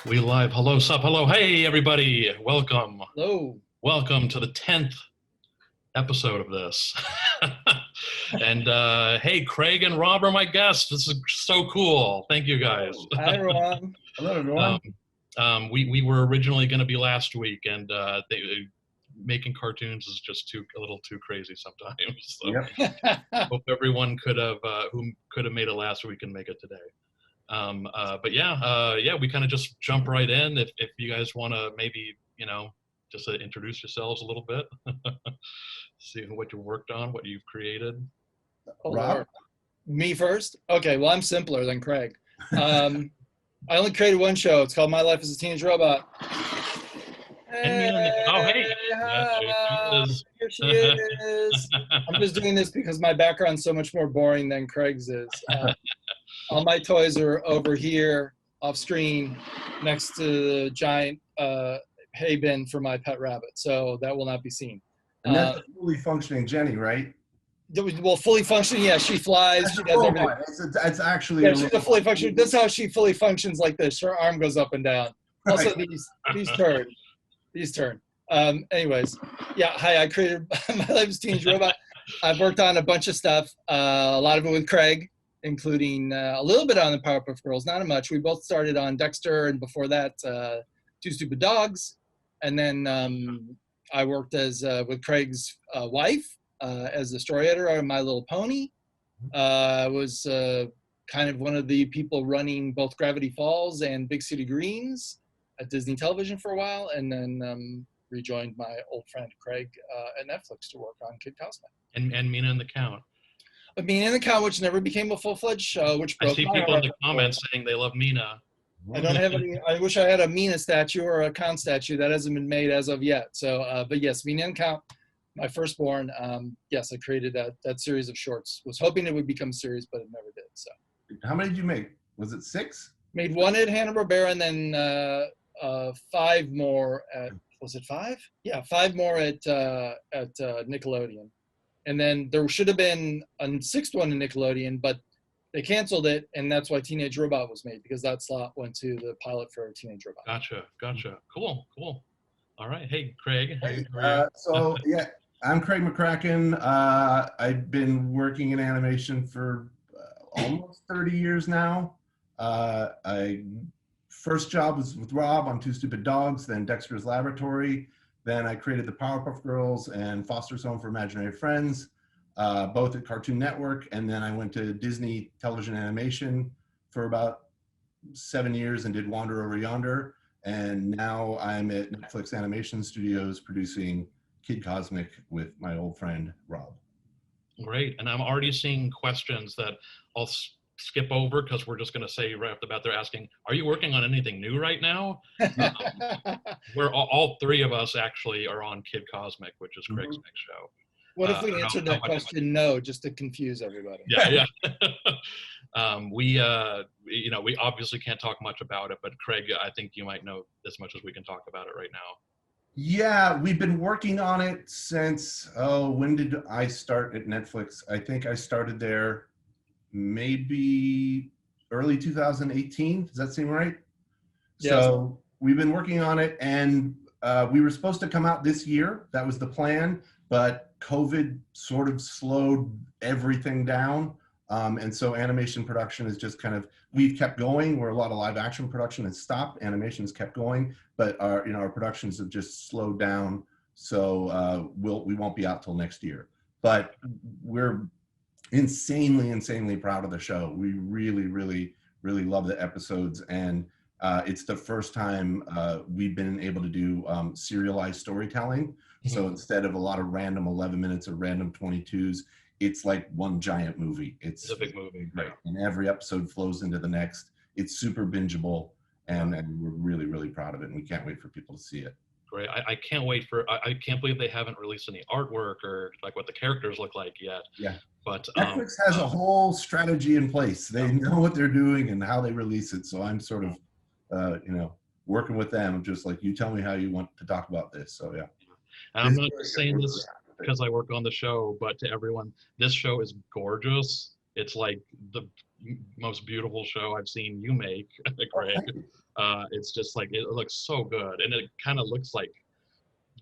We live. Hello, sup, hello. Hey, everybody. Welcome. Hello. Welcome to the 10th episode of this. And hey, Craig and Rob are my guests. This is so cool. Thank you, guys. Hi, everyone. Hello, everyone. We were originally going to be last week, and making cartoons is just a little too crazy sometimes. So Yep. hope everyone who could have made it last week and make it today. But yeah, we kind of just jump right in. If you guys want to maybe, just introduce yourselves a little bit, see what you worked on, what you've created. Oh, Rob? Lord. Me first? Okay, well, I'm simpler than Craig. I only created one show. It's called My Life as a Teenage Robot. Oh, hey. Yeah, there she is. Here she is. I'm just doing this because my background's so much more boring than Craig's is. All my toys are over here off screen next to the giant hay bin for my pet rabbit, so that will not be seen. And that's a fully functioning Jenny, right? Well, fully functioning, yeah, she flies, she does everything. It's actually Yeah, she's a fully functioning. That's how she fully functions like this. Her arm goes up and down. Also, Right. these turn. Anyways, yeah, hi, I created My Life as a Teenage Robot. I've worked on a bunch of stuff, a lot of it with Craig, including a little bit on the Powerpuff Girls, not much. We both started on Dexter, and before that, Two Stupid Dogs. And then I worked with Craig's wife as the story editor on My Little Pony. I was kind of one of the people running both Gravity Falls and Big City Greens at Disney Television for a while, and then rejoined my old friend Craig at Netflix to work on Kid Cosmic. And Mina and the Count. But Mina and the Count, which never became a full-fledged show, which broke I see my people in heart. the comments saying they love Mina. I don't have any. I wish I had a Mina statue or a Count statue. That hasn't been made as of yet. So, but yes, Mina and Count, my firstborn. Yes, I created that series of shorts. Was hoping it would become a series, but it never did. So, How many did you make? Was it 6? made one at Hanna-Barbera, and then 5 more at. Was it 5? Yeah, 5 more at Nickelodeon, and then there should have been a 6th one in Nickelodeon, but they canceled it, and that's why Teenage Robot was made, because that slot went to the pilot for Teenage Robot. Gotcha. Cool. All right. Hey, Craig. Hey, yeah, I'm Craig McCracken. I've been working in animation for almost 30 years now. First job was with Rob on Two Stupid Dogs, then Dexter's Laboratory. Then I created the Powerpuff Girls and Foster's Home for Imaginary Friends, both at Cartoon Network. And then I went to Disney Television Animation for about 7 years and did Wander Over Yonder. And now I'm at Netflix Animation Studios producing Kid Cosmic with my old friend, Rob. Great. And I'm already seeing questions that I'll skip over because we're just going to say right off the bat, they're asking, are you working on anything new right now? We're all 3 of us actually are on Kid Cosmic, which is Craig's next show. What if we answered that question no, just to confuse everybody? Yeah. We obviously can't talk much about it, but Craig, I think you might know as much as we can talk about it right now. Yeah, we've been working on it since, when did I start at Netflix? I think I started there maybe early 2018. Does that seem right? Yes. So we've been working on it, and we were supposed to come out this year. That was the plan, but COVID sort of slowed everything down. And so animation production is just we've kept going, where a lot of live action production has stopped. Animation has kept going, but our productions have just slowed down. So we won't be out till next year, but we're insanely proud of the show. We really love the episodes, and it's the first time we've been able to do serialized storytelling. Mm-hmm. So instead of a lot of random 11 minutes or random 22s, it's like one giant movie. It's a big movie, right? And every episode flows into the next. It's super bingeable, and we're really proud of it, and we can't wait for people to see it. Great. I can't wait I can't believe they haven't released any artwork or like what the characters look like yet. Yeah. But Netflix has a whole strategy in place. They know what they're doing and how they release it. So I'm sort of, working with them, just like, you tell me how you want to talk about this. So yeah. And I'm not just saying this because I work on the show, but to everyone, this show is gorgeous. it's like the most beautiful show I've seen you make, Craig. It's just like, it looks so good, and it kind of looks like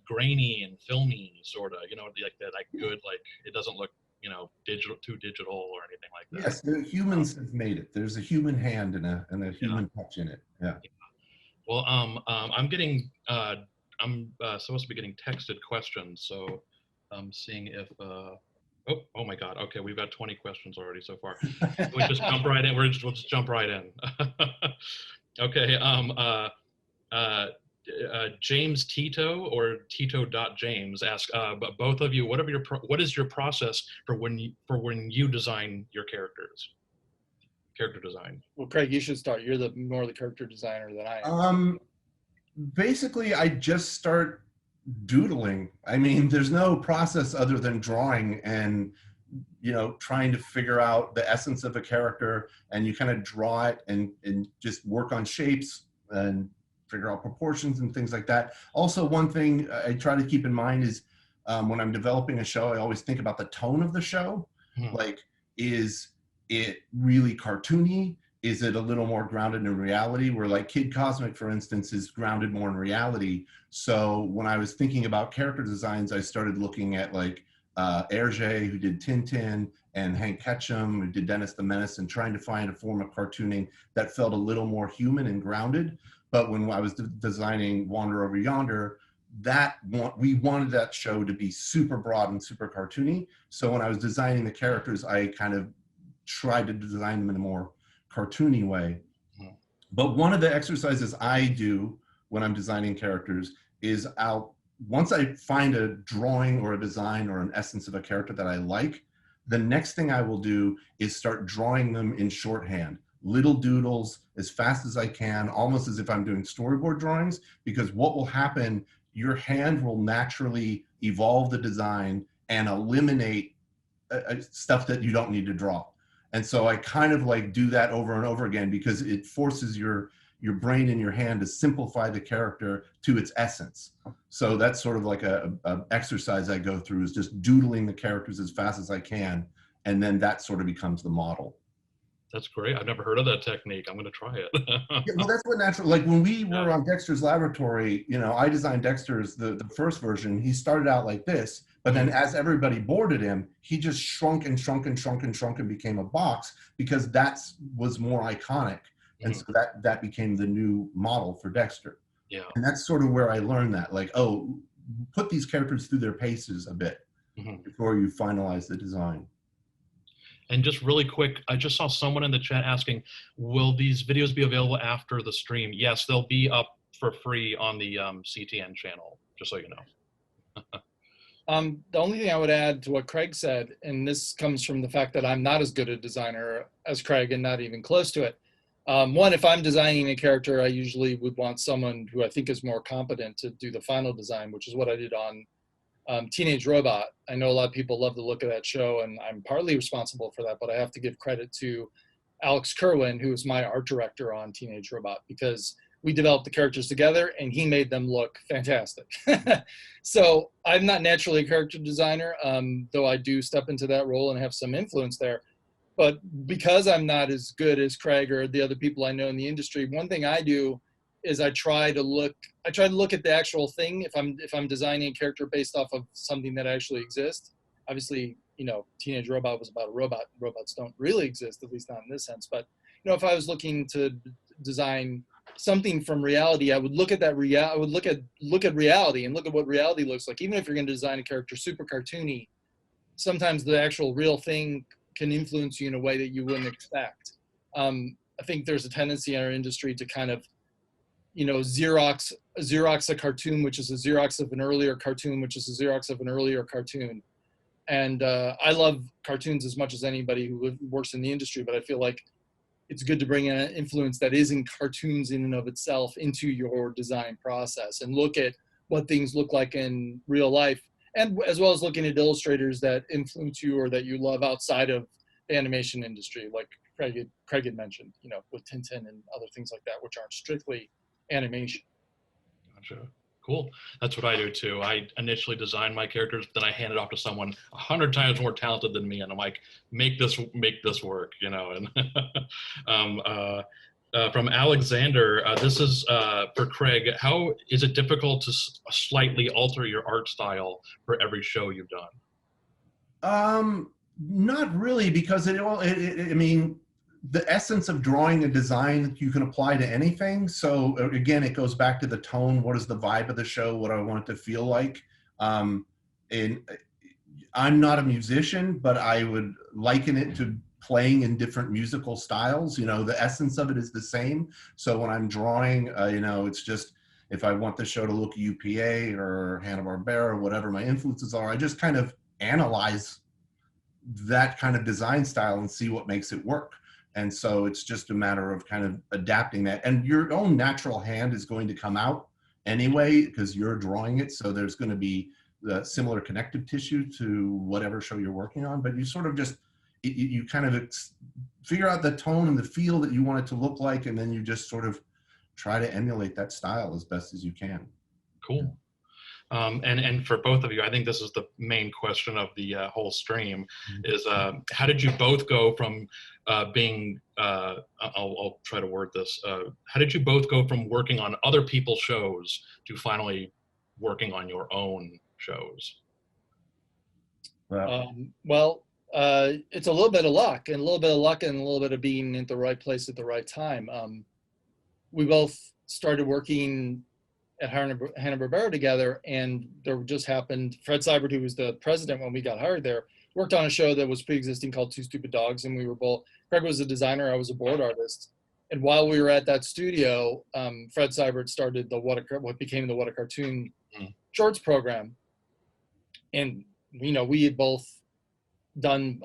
grainy and filmy, sort of, like that, like good, like it doesn't look, too digital or anything like that. Yes, the humans have made it. There's a human hand and a Yeah. human touch in it. Yeah. Well, I'm getting, I'm supposed to be getting texted questions, so I'm seeing if, oh my God, okay, we've got 20 questions already so far. We just jump right in. We'll just jump right in. Okay, James Tito or Tito.James asks, but both of you, what is your process for when you design your character design? Well, Craig, you should start. You're more the character designer than I am. Basically, I just start doodling. I mean, there's no process other than drawing and trying to figure out the essence of a character, and you kind of draw it and just work on shapes and figure out proportions and things like that. Also, one thing I try to keep in mind is when I'm developing a show, I always think about the tone of the show. Like, is it really cartoony? Is it a little more grounded in reality? Where like Kid Cosmic, for instance, is grounded more in reality. So when I was thinking about character designs, I started looking at like Hergé, who did Tintin, and Hank Ketchum, who did Dennis the Menace, and trying to find a form of cartooning that felt a little more human and grounded. But when I was designing Wander Over Yonder, we wanted that show to be super broad and super cartoony. So when I was designing the characters, I kind of tried to design them in a more cartoony way. But one of the exercises I do when I'm designing characters is once I find a drawing or a design or an essence of a character that I like, the next thing I will do is start drawing them in shorthand, little doodles as fast as I can, almost as if I'm doing storyboard drawings, because what will happen, your hand will naturally evolve the design and eliminate stuff that you don't need to draw. And so I kind of like do that over and over again, because it forces your brain and your hand to simplify the character to its essence. So that's sort of like a exercise I go through, is just doodling the characters as fast as I can. And then that sort of becomes the model. That's great. I've never heard of that technique. I'm going to try it. Yeah, well, that's what natural, like when we were on Dexter's Laboratory, I designed Dexter's, the first version. He started out like this, but then as everybody boarded him, he just shrunk and shrunk and shrunk and shrunk and became a box, because that was more iconic. And so that became the new model for Dexter. Yeah. And that's sort of where I learned that, like, oh, put these characters through their paces a bit before you finalize the design. And just really quick, I just saw someone in the chat asking, will these videos be available after the stream? Yes, they'll be up for free on the CTN channel, just so you know. The only thing I would add to what Craig said, and this comes from the fact that I'm not as good a designer as Craig and not even close to it. One, if I'm designing a character, I usually would want someone who I think is more competent to do the final design, which is what I did on Teenage Robot. I know a lot of people love the look of that show, and I'm partly responsible for that, but I have to give credit to Alex Kerwin, who was my art director on Teenage Robot, because we developed the characters together and he made them look fantastic. So I'm not naturally a character designer, though I do step into that role and have some influence there. But because I'm not as good as Craig or the other people I know in the industry, one thing I do is I try to look at the actual thing. If I'm designing a character based off of something that actually exists, obviously, Teenage Robot was about a robot. Robots don't really exist, at least not in this sense. But if I was looking to design something from reality, I would look at that I would look at reality and look at what reality looks like. Even if you're going to design a character super cartoony, sometimes the actual real thing can influence you in a way that you wouldn't expect. I think there's a tendency in our industry to kind of Xerox a cartoon, which is a Xerox of an earlier cartoon, which is a Xerox of an earlier cartoon. And I love cartoons as much as anybody who works in the industry, but I feel like it's good to bring in an influence that isn't cartoons in and of itself into your design process, and look at what things look like in real life, and as well as looking at illustrators that influence you or that you love outside of the animation industry, like Craig had mentioned, with Tintin and other things like that, which aren't strictly animation. Gotcha. Cool. That's what I do too. I initially designed my characters, then I hand it off to someone 100 times more talented than me, and I'm like, make this work, you know. And from Alexander, this is for Craig. How is it difficult to slightly alter your art style for every show you've done? Not really, because I mean, the essence of drawing a design you can apply to anything. So again, it goes back to the tone. What is the vibe of the show? What do I want it to feel like? And I'm not a musician, but I would liken it to playing in different musical styles. You know, the essence of it is the same. So when I'm drawing, you know, it's just, if I want the show to look UPA or Hanna-Barbera or whatever my influences are, I just kind of analyze that kind of design style and see what makes it work. And so it's just a matter of kind of adapting that. And your own natural hand is going to come out anyway, because you're drawing it. So there's going to be the similar connective tissue to whatever show you're working on. But you sort of just, you kind of figure out the tone and the feel that you want it to look like. And then you just sort of try to emulate that style as best as you can. Cool. And for both of you, I think this is the main question of the whole stream, is how did you both go from being, I'll try to word this, how did you both go from working on other people's shows to finally working on your own shows? Well, it's a little bit of luck, and a little bit of being at the right place at the right time. We both started working at Hanna-Barbera together, and there just happened, Fred Seibert, who was the president when we got hired there, worked on a show that was pre-existing called Two Stupid Dogs, and we were both, Craig was a designer, I was a board artist. And while we were at that studio, Fred Seibert started what became the What a Cartoon Shorts program. And, you know, we had both done,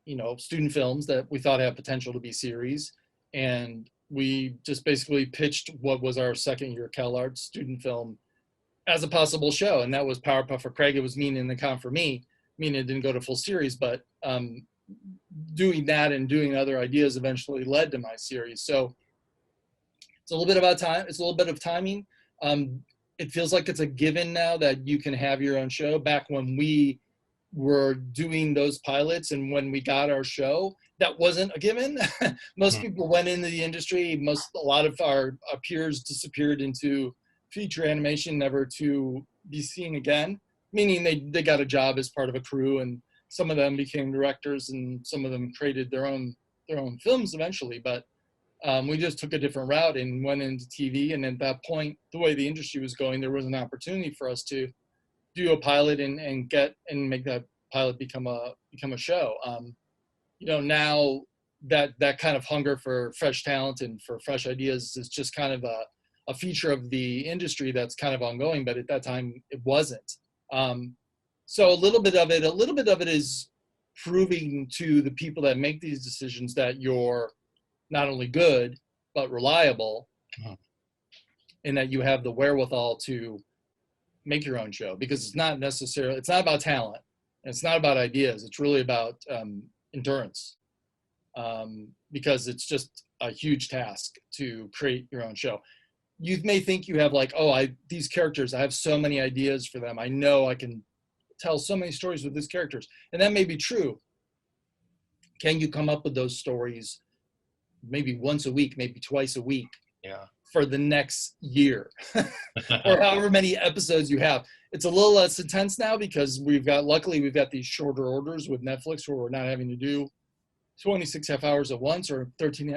you know, student films that we thought had potential to be series. And we just basically pitched what was our second year Calarts student film as a possible show. And that was Powerpuff for Craig. It was Mean in the Con for me. Mean it didn't go to full series, but doing that and doing other ideas eventually led to my series. So it's a little bit about time. It's a little bit of timing. It feels like it's a given now that you can have your own show. Back when we were doing those pilots and when we got our show, that wasn't a given. Most people went into the industry. A lot of our peers disappeared into feature animation, never to be seen again, meaning they got a job as part of a crew, and some of them became directors and some of them created their own films eventually. But we just took a different route and went into TV. And at that point, the way the industry was going, there was an opportunity for us to do a pilot and make that pilot become a show. You know, now that kind of hunger for fresh talent and for fresh ideas is just kind of a feature of the industry that's kind of ongoing, but at that time it wasn't. So a little bit of it is proving to the people that make these decisions that you're not only good, but reliable, and that you have the wherewithal to make your own show, because it's not about talent, and it's not about ideas. It's really about endurance, because it's just a huge task to create your own show. You may think you have like, these characters, I have so many ideas for them. I know I can tell so many stories with these characters. And that may be true. Can you come up with those stories maybe once a week, maybe twice a week for the next year or however many episodes you have? It's a little less intense now because luckily we've got these shorter orders with Netflix where we're not having to do 26 half hours at once, or 13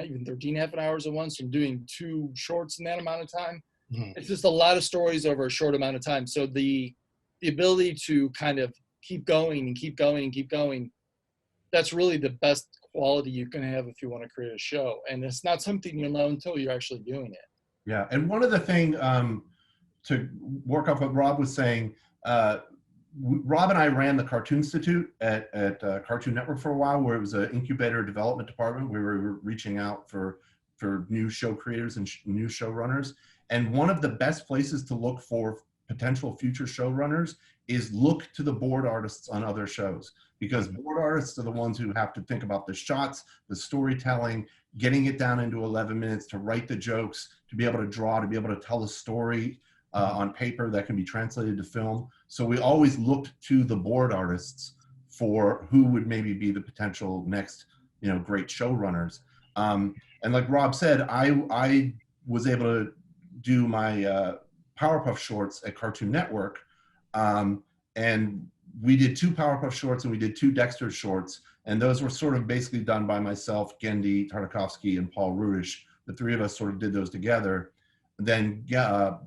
half hours at once, and doing 2 shorts in that amount of time. It's just a lot of stories over a short amount of time. So the ability to kind of keep going and keep going and keep going, that's really the best quality you can have if you want to create a show. And it's not something you know until you're actually doing it. Yeah, and one of the things, to work off what Rob was saying, Rob and I ran the Cartoon Institute at Cartoon Network for a while, where it was an incubator development department. We were reaching out for new show creators and new showrunners. And one of the best places to look for potential future showrunners is look to the board artists on other shows, because board artists are the ones who have to think about the shots, the storytelling, getting it down into 11 minutes, to write the jokes, to be able to draw, to be able to tell a story. on paper that can be translated to film. So we always looked to the board artists for who would maybe be the potential next, great showrunners. And like Rob said, I was able to do my Powerpuff shorts at Cartoon Network. And we did 2 Powerpuff shorts and we did 2 Dexter shorts. And those were sort of basically done by myself, Gendy, Tartakovsky, and Paul Rudish. The 3 of us sort of did those together. Then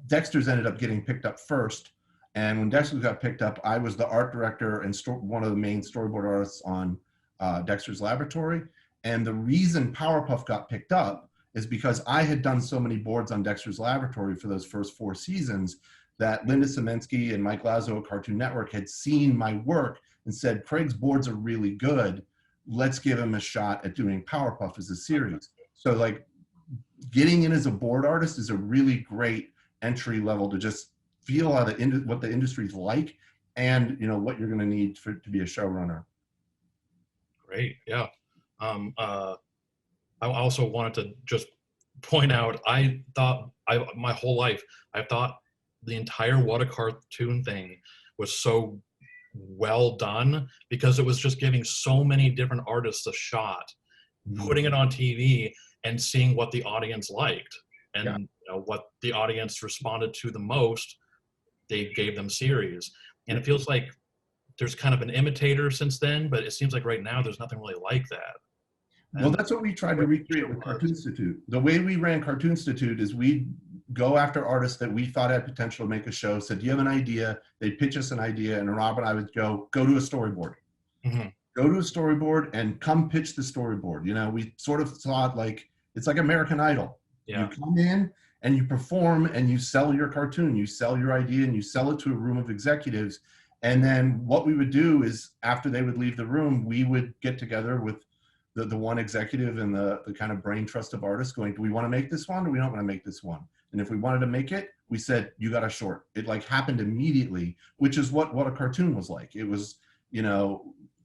Dexter's ended up getting picked up first. And when Dexter got picked up, I was the art director and one of the main storyboard artists on Dexter's Laboratory. And the reason Powerpuff got picked up is because I had done so many boards on Dexter's Laboratory for those first 4 seasons that Linda Semensky and Mike Lazo at Cartoon Network had seen my work and said, Craig's boards are really good. Let's give him a shot at doing Powerpuff as a series. So like getting in as a board artist is a really great entry level to just feel how what the industry's like and what you're going to need to be a showrunner. Great, yeah. I also wanted to just point out, my whole life, I thought the entire What a Cartoon thing was so well done because it was just giving so many different artists a shot, putting it on TV and seeing what the audience liked. And what the audience responded to the most, they gave them series. And it feels like there's kind of an imitator since then, but it seems like right now there's nothing really like that. Well, that's what we tried to recreate with Cartoon Institute. The way we ran Cartoon Institute is we'd go after artists that we thought had potential to make a show, said, do you have an idea? They'd pitch us an idea, and Rob and I would go to a storyboard. Mm-hmm. Go to a storyboard and come pitch the storyboard. We sort of thought like, it's like American Idol. Yeah. You come in and you perform and you sell your cartoon, you sell your idea and you sell it to a room of executives. And then what we would do is after they would leave the room, we would get together with the one executive and the kind of brain trust of artists going, do we want to make this one or we don't want to make this one? And if we wanted to make it, we said, you got a short. It like happened immediately, which is what a cartoon was like. It was,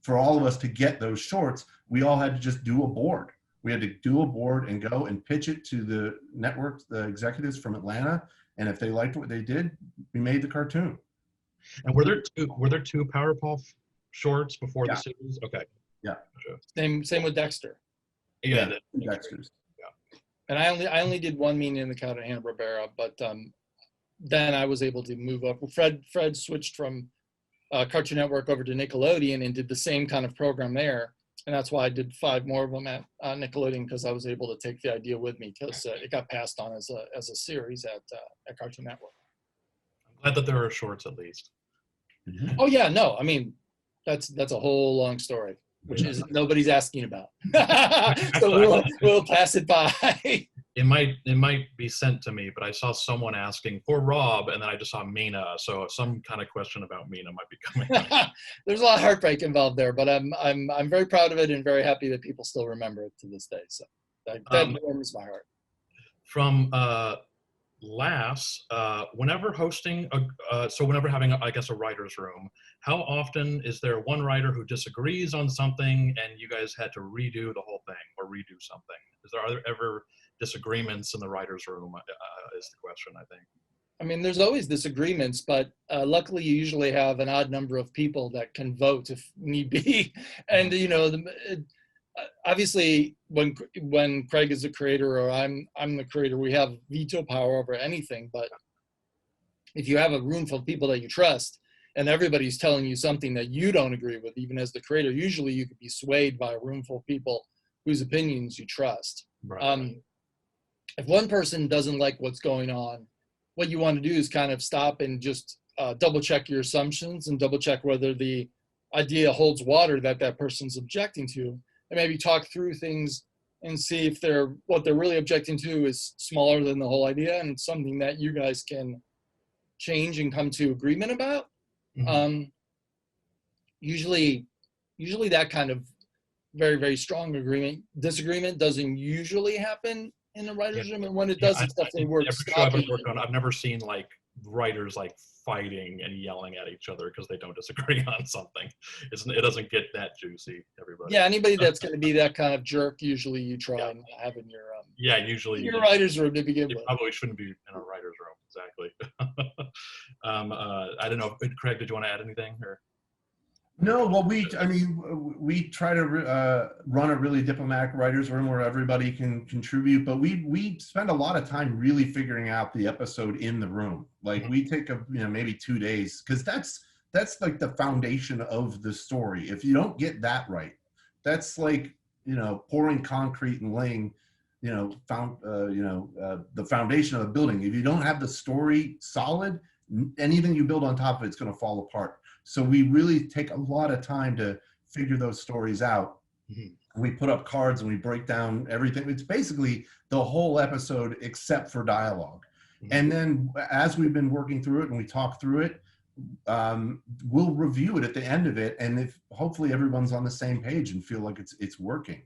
for all of us to get those shorts, we all had to just do a board. We had to do a board and go and pitch it to the network, the executives from Atlanta. And if they liked what they did, we made the cartoon. And were there two Powerpuff shorts before the series? Okay. Yeah. Same with Dexter. Yeah. Dexter's. Yeah. And I only did one Meaning in the Cat at Hanna-Barbera, but then I was able to move up. Fred switched from Cartoon Network over to Nickelodeon and did the same kind of program there. And that's why I did 5 more of them at Nickelodeon, because I was able to take the idea with me, because it got passed on as a series at Cartoon Network. I'm glad that there are shorts at least. Mm-hmm. Oh yeah, no, I mean that's a whole long story, which is nobody's asking about. So we'll pass it by. It might be sent to me, but I saw someone asking for Rob, and then I just saw Mina, so some kind of question about Mina might be coming. There's a lot of heartbreak involved there, but I'm very proud of it and very happy that people still remember it to this day. So that warms my heart. From whenever hosting, whenever having, I guess, a writer's room, how often is there one writer who disagrees on something and you guys had to redo the whole thing or redo something? Are there ever disagreements in the writer's room is the question, I think. I mean, there's always disagreements, but luckily you usually have an odd number of people that can vote if need be. And, obviously when Craig is the creator or I'm the creator, we have veto power over anything. But if you have a room full of people that you trust and everybody's telling you something that you don't agree with, even as the creator, usually you could be swayed by a room full of people whose opinions you trust. Right. If one person doesn't like what's going on, what you want to do is kind of stop and just double check your assumptions and double check whether the idea holds water that person's objecting to, and maybe talk through things and see if what they're really objecting to is smaller than the whole idea and something that you guys can change and come to agreement about. Mm-hmm. Usually that kind of very, very strong disagreement doesn't usually happen in the writer's room, and when it does, it's definitely worth stopping. I've never seen like writers like fighting and yelling at each other because they don't disagree on something. It doesn't get that juicy, everybody. Yeah, anybody that's going to be that kind of jerk, usually you try and have in your usually your writer's room to begin with. Probably shouldn't be in a writer's room, exactly. I don't know, Craig, did you want to add anything? Or? No, well, we try to run a really diplomatic writers' room where everybody can contribute, but we spend a lot of time really figuring out the episode in the room. Like we take maybe 2 days, because that's like the foundation of the story. If you don't get that right, that's like pouring concrete and laying the foundation of a building. If you don't have the story solid, anything you build on top of it's going to fall apart. So we really take a lot of time to figure those stories out. Mm-hmm. We put up cards and we break down everything. It's basically the whole episode except for dialogue. Mm-hmm. And then as we've been working through it and we talk through it, we'll review it at the end of it. And if hopefully everyone's on the same page and feel like it's working.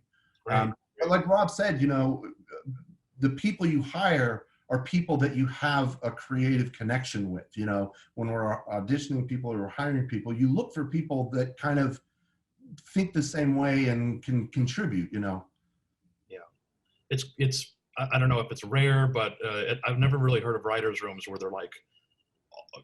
Right. But like Rob said, the people you hire are people that you have a creative connection with. When we're auditioning people or hiring people, you look for people that kind of think the same way and can contribute, Yeah. It's I don't know if it's rare, but I've never really heard of writers' rooms where they're like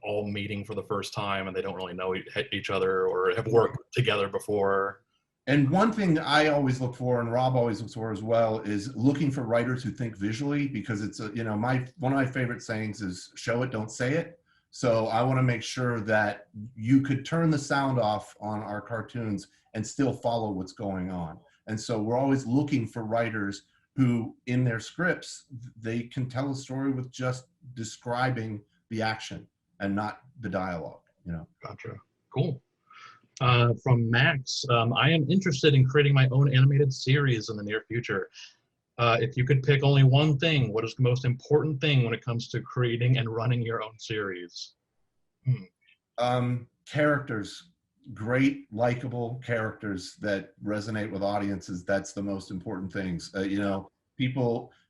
all meeting for the first time and they don't really know each other or have worked together before. And one thing I always look for, and Rob always looks for as well, is looking for writers who think visually, because it's one of my favorite sayings is show it, don't say it. So I want to make sure that you could turn the sound off on our cartoons and still follow what's going on. And so we're always looking for writers who, in their scripts, they can tell a story with just describing the action and not the dialogue. Gotcha. Cool. From Max, I am interested in creating my own animated series in the near future. If you could pick only one thing, what is the most important thing when it comes to creating and running your own series? Characters, great, likable characters that resonate with audiences. That's the most important things.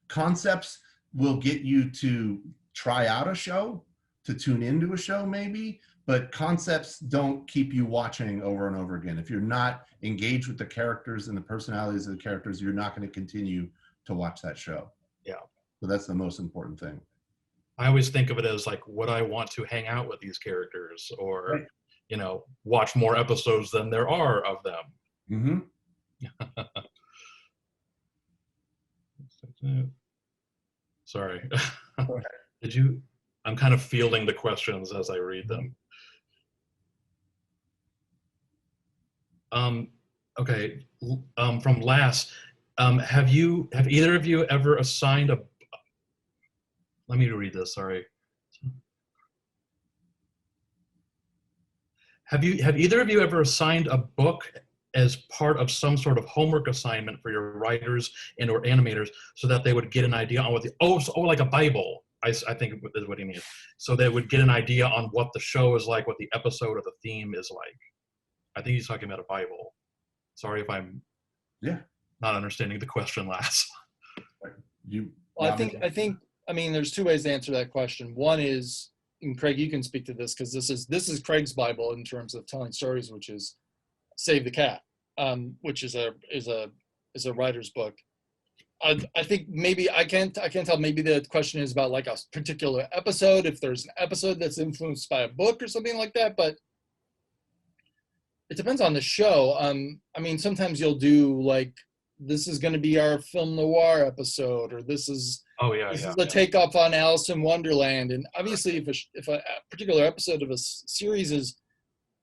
Concepts will get you to try out a show, to tune into a show maybe, but concepts don't keep you watching over and over again. If you're not engaged with the characters and the personalities of the characters, you're not going to continue to watch that show. Yeah. So that's the most important thing. I always think of it as like, would I want to hang out with these characters or, right, watch more episodes than there are of them? Mm-hmm. Sorry. I'm kind of fielding the questions as I read them. Okay, from last, have either of you ever assigned let me read this, sorry. Have either of you ever assigned a book as part of some sort of homework assignment for your writers and or animators so that they would get an idea on what like a Bible, I think is what he means. So they would get an idea on what the show is like, what the episode or the theme is like. I think he's talking about a Bible. Sorry if I'm not understanding the question, Lass. Well, I think there's two ways to answer that question. One is, and Craig, you can speak to this because this is Craig's Bible in terms of telling stories, which is Save the Cat, which is a writer's book. I think maybe I can't tell. Maybe the question is about like a particular episode, if there's an episode that's influenced by a book or something like that, but it depends on the show. Sometimes you'll do like, this is going to be our film noir episode, or this is a takeoff on Alice in Wonderland. And obviously, if a particular episode of a series is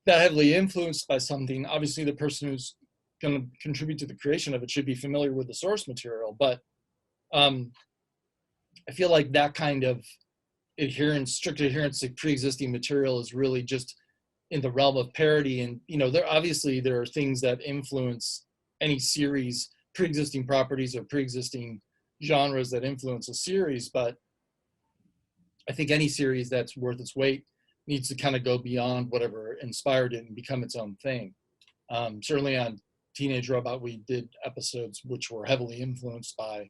that heavily influenced by something, obviously the person who's going to contribute to the creation of it should be familiar with the source material. But I feel like that kind of strict adherence to pre-existing material is really just in the realm of parody. And there are things that influence any series, pre-existing properties or pre-existing genres that influence a series, but I think any series that's worth its weight needs to kind of go beyond whatever inspired it and become its own thing. Certainly on Teenage Robot, we did episodes which were heavily influenced by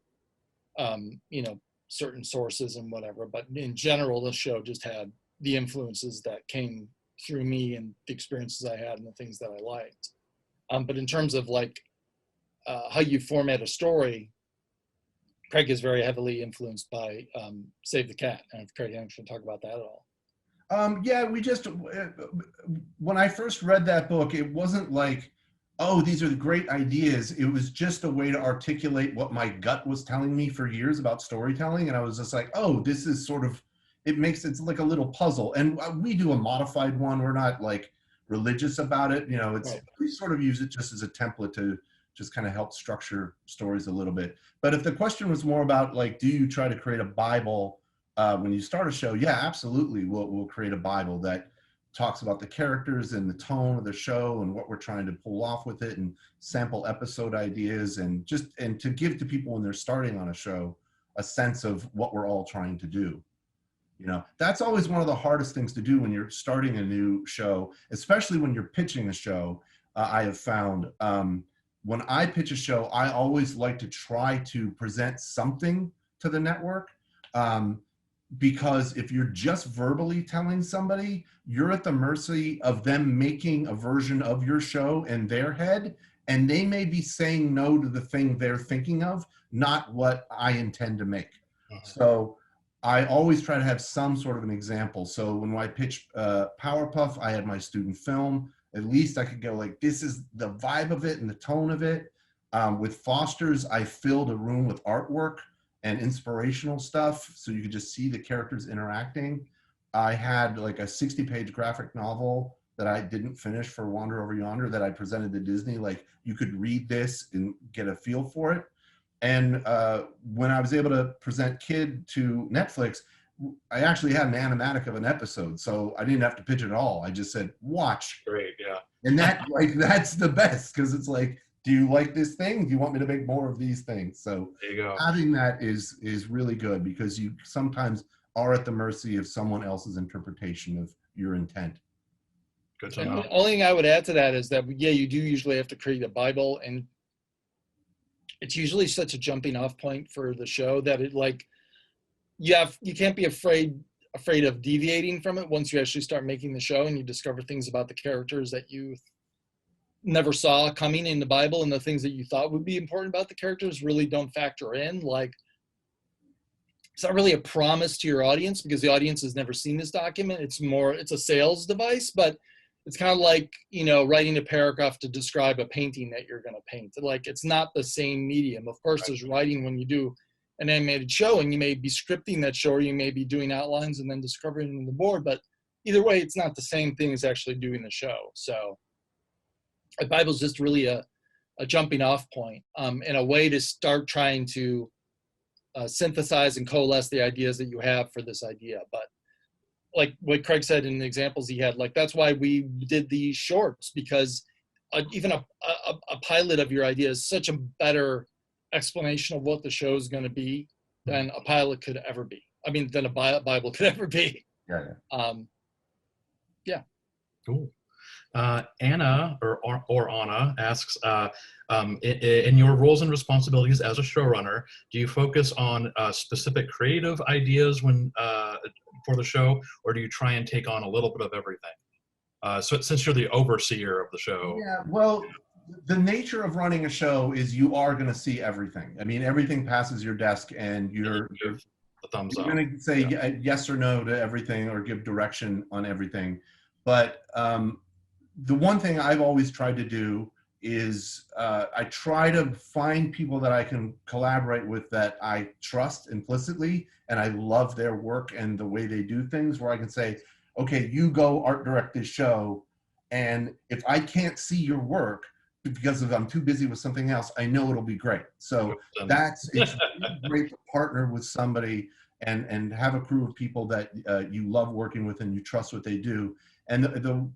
certain sources and whatever, but in general the show just had the influences that came through me and the experiences I had and the things that I liked. But in terms of like how you format a story, Craig is very heavily influenced by Save the Cat. And if Craig, I'm going to talk about that at all. Yeah, when I first read that book, it wasn't like, oh, these are the great ideas. It was just a way to articulate what my gut was telling me for years about storytelling. And I was just like, oh, this is sort of, it's like a little puzzle. And we do a modified one. We're not like religious about it. You know, Right. we sort of use it just as a template to just kind of help structure stories a little bit. But if the question was more about like, do you try to create a Bible when you start a show? Yeah, absolutely. We'll create a Bible that talks about the characters and the tone of the show and what we're trying to pull off with it, and sample episode ideas, and to give to people when they're starting on a show a sense of what we're all trying to do. You know, that's always one of the hardest things to do when you're starting a new show, especially when you're pitching a show. I have found when I pitch a show, I always like to try to present something to the network. Because if you're just verbally telling somebody, you're at the mercy of them making a version of your show in their head, and they may be saying no to the thing they're thinking of, not what I intend to make. So I always try to have some sort of an example. So when I pitched Powerpuff, I had my student film. At least I could go like, this is the vibe of it and the tone of it. With Foster's, I filled a room with artwork and inspirational stuff, so you could just see the characters interacting. I had like a 60-page graphic novel that I didn't finish for Wander Over Yonder that I presented to Disney. Like, you could read this and get a feel for it. And when I was able to present Kid to Netflix, I actually had an animatic of an episode, so I didn't have to pitch it at all. I just said, watch. Great, yeah. And that, like, that's the best, because it's like, do you like this thing? Do you want me to make more of these things? So there you go. having that is really good, because you sometimes are at the mercy of someone else's interpretation of your intent. Good to And know. the only thing I would add to that is that, yeah, you do usually have to create a Bible, and it's usually such a jumping off point for the show that it, like, you can't be afraid of deviating from it once you actually start making the show and you discover things about the characters that you never saw coming in the Bible, and the things that you thought would be important about the characters really don't factor in. Like, it's not really a promise to your audience because the audience has never seen this document. It's a sales device, but it's kind of like, you know, writing a paragraph to describe a painting that you're going to paint. Like, it's not the same medium. Of course, there's writing when you do an animated show, and you may be scripting that show, or you may be doing outlines and then discovering it on the board. But either way, it's not the same thing as actually doing the show. So the Bible's just really a jumping off point, and a way to start trying to synthesize and coalesce the ideas that you have for this idea. But like what Craig said in the examples he had, like, that's why we did these shorts, because even a pilot of your idea is such a better explanation of what the show is going to be than a pilot could ever be. I mean, than a Bible could ever be. Yeah. Cool. Anna or Anna asks, in your roles and responsibilities as a showrunner, do you focus on specific creative ideas for the show, or do you try and take on a little bit of everything? So since you're the overseer of the show. Yeah, well, the nature of running a show is you are going to see everything. I mean, everything passes your desk, and you're the thumbs up. going to say yes or no to everything, or give direction on everything. But the one thing I've always tried to do is I try to find people that I can collaborate with that I trust implicitly, and I love their work and the way they do things, where I can say, okay, you go art direct this show, and if I can't see your work because I'm too busy with something else, I know it'll be great. So it's really great to partner with somebody and have a crew of people that you love working with and you trust what they do. And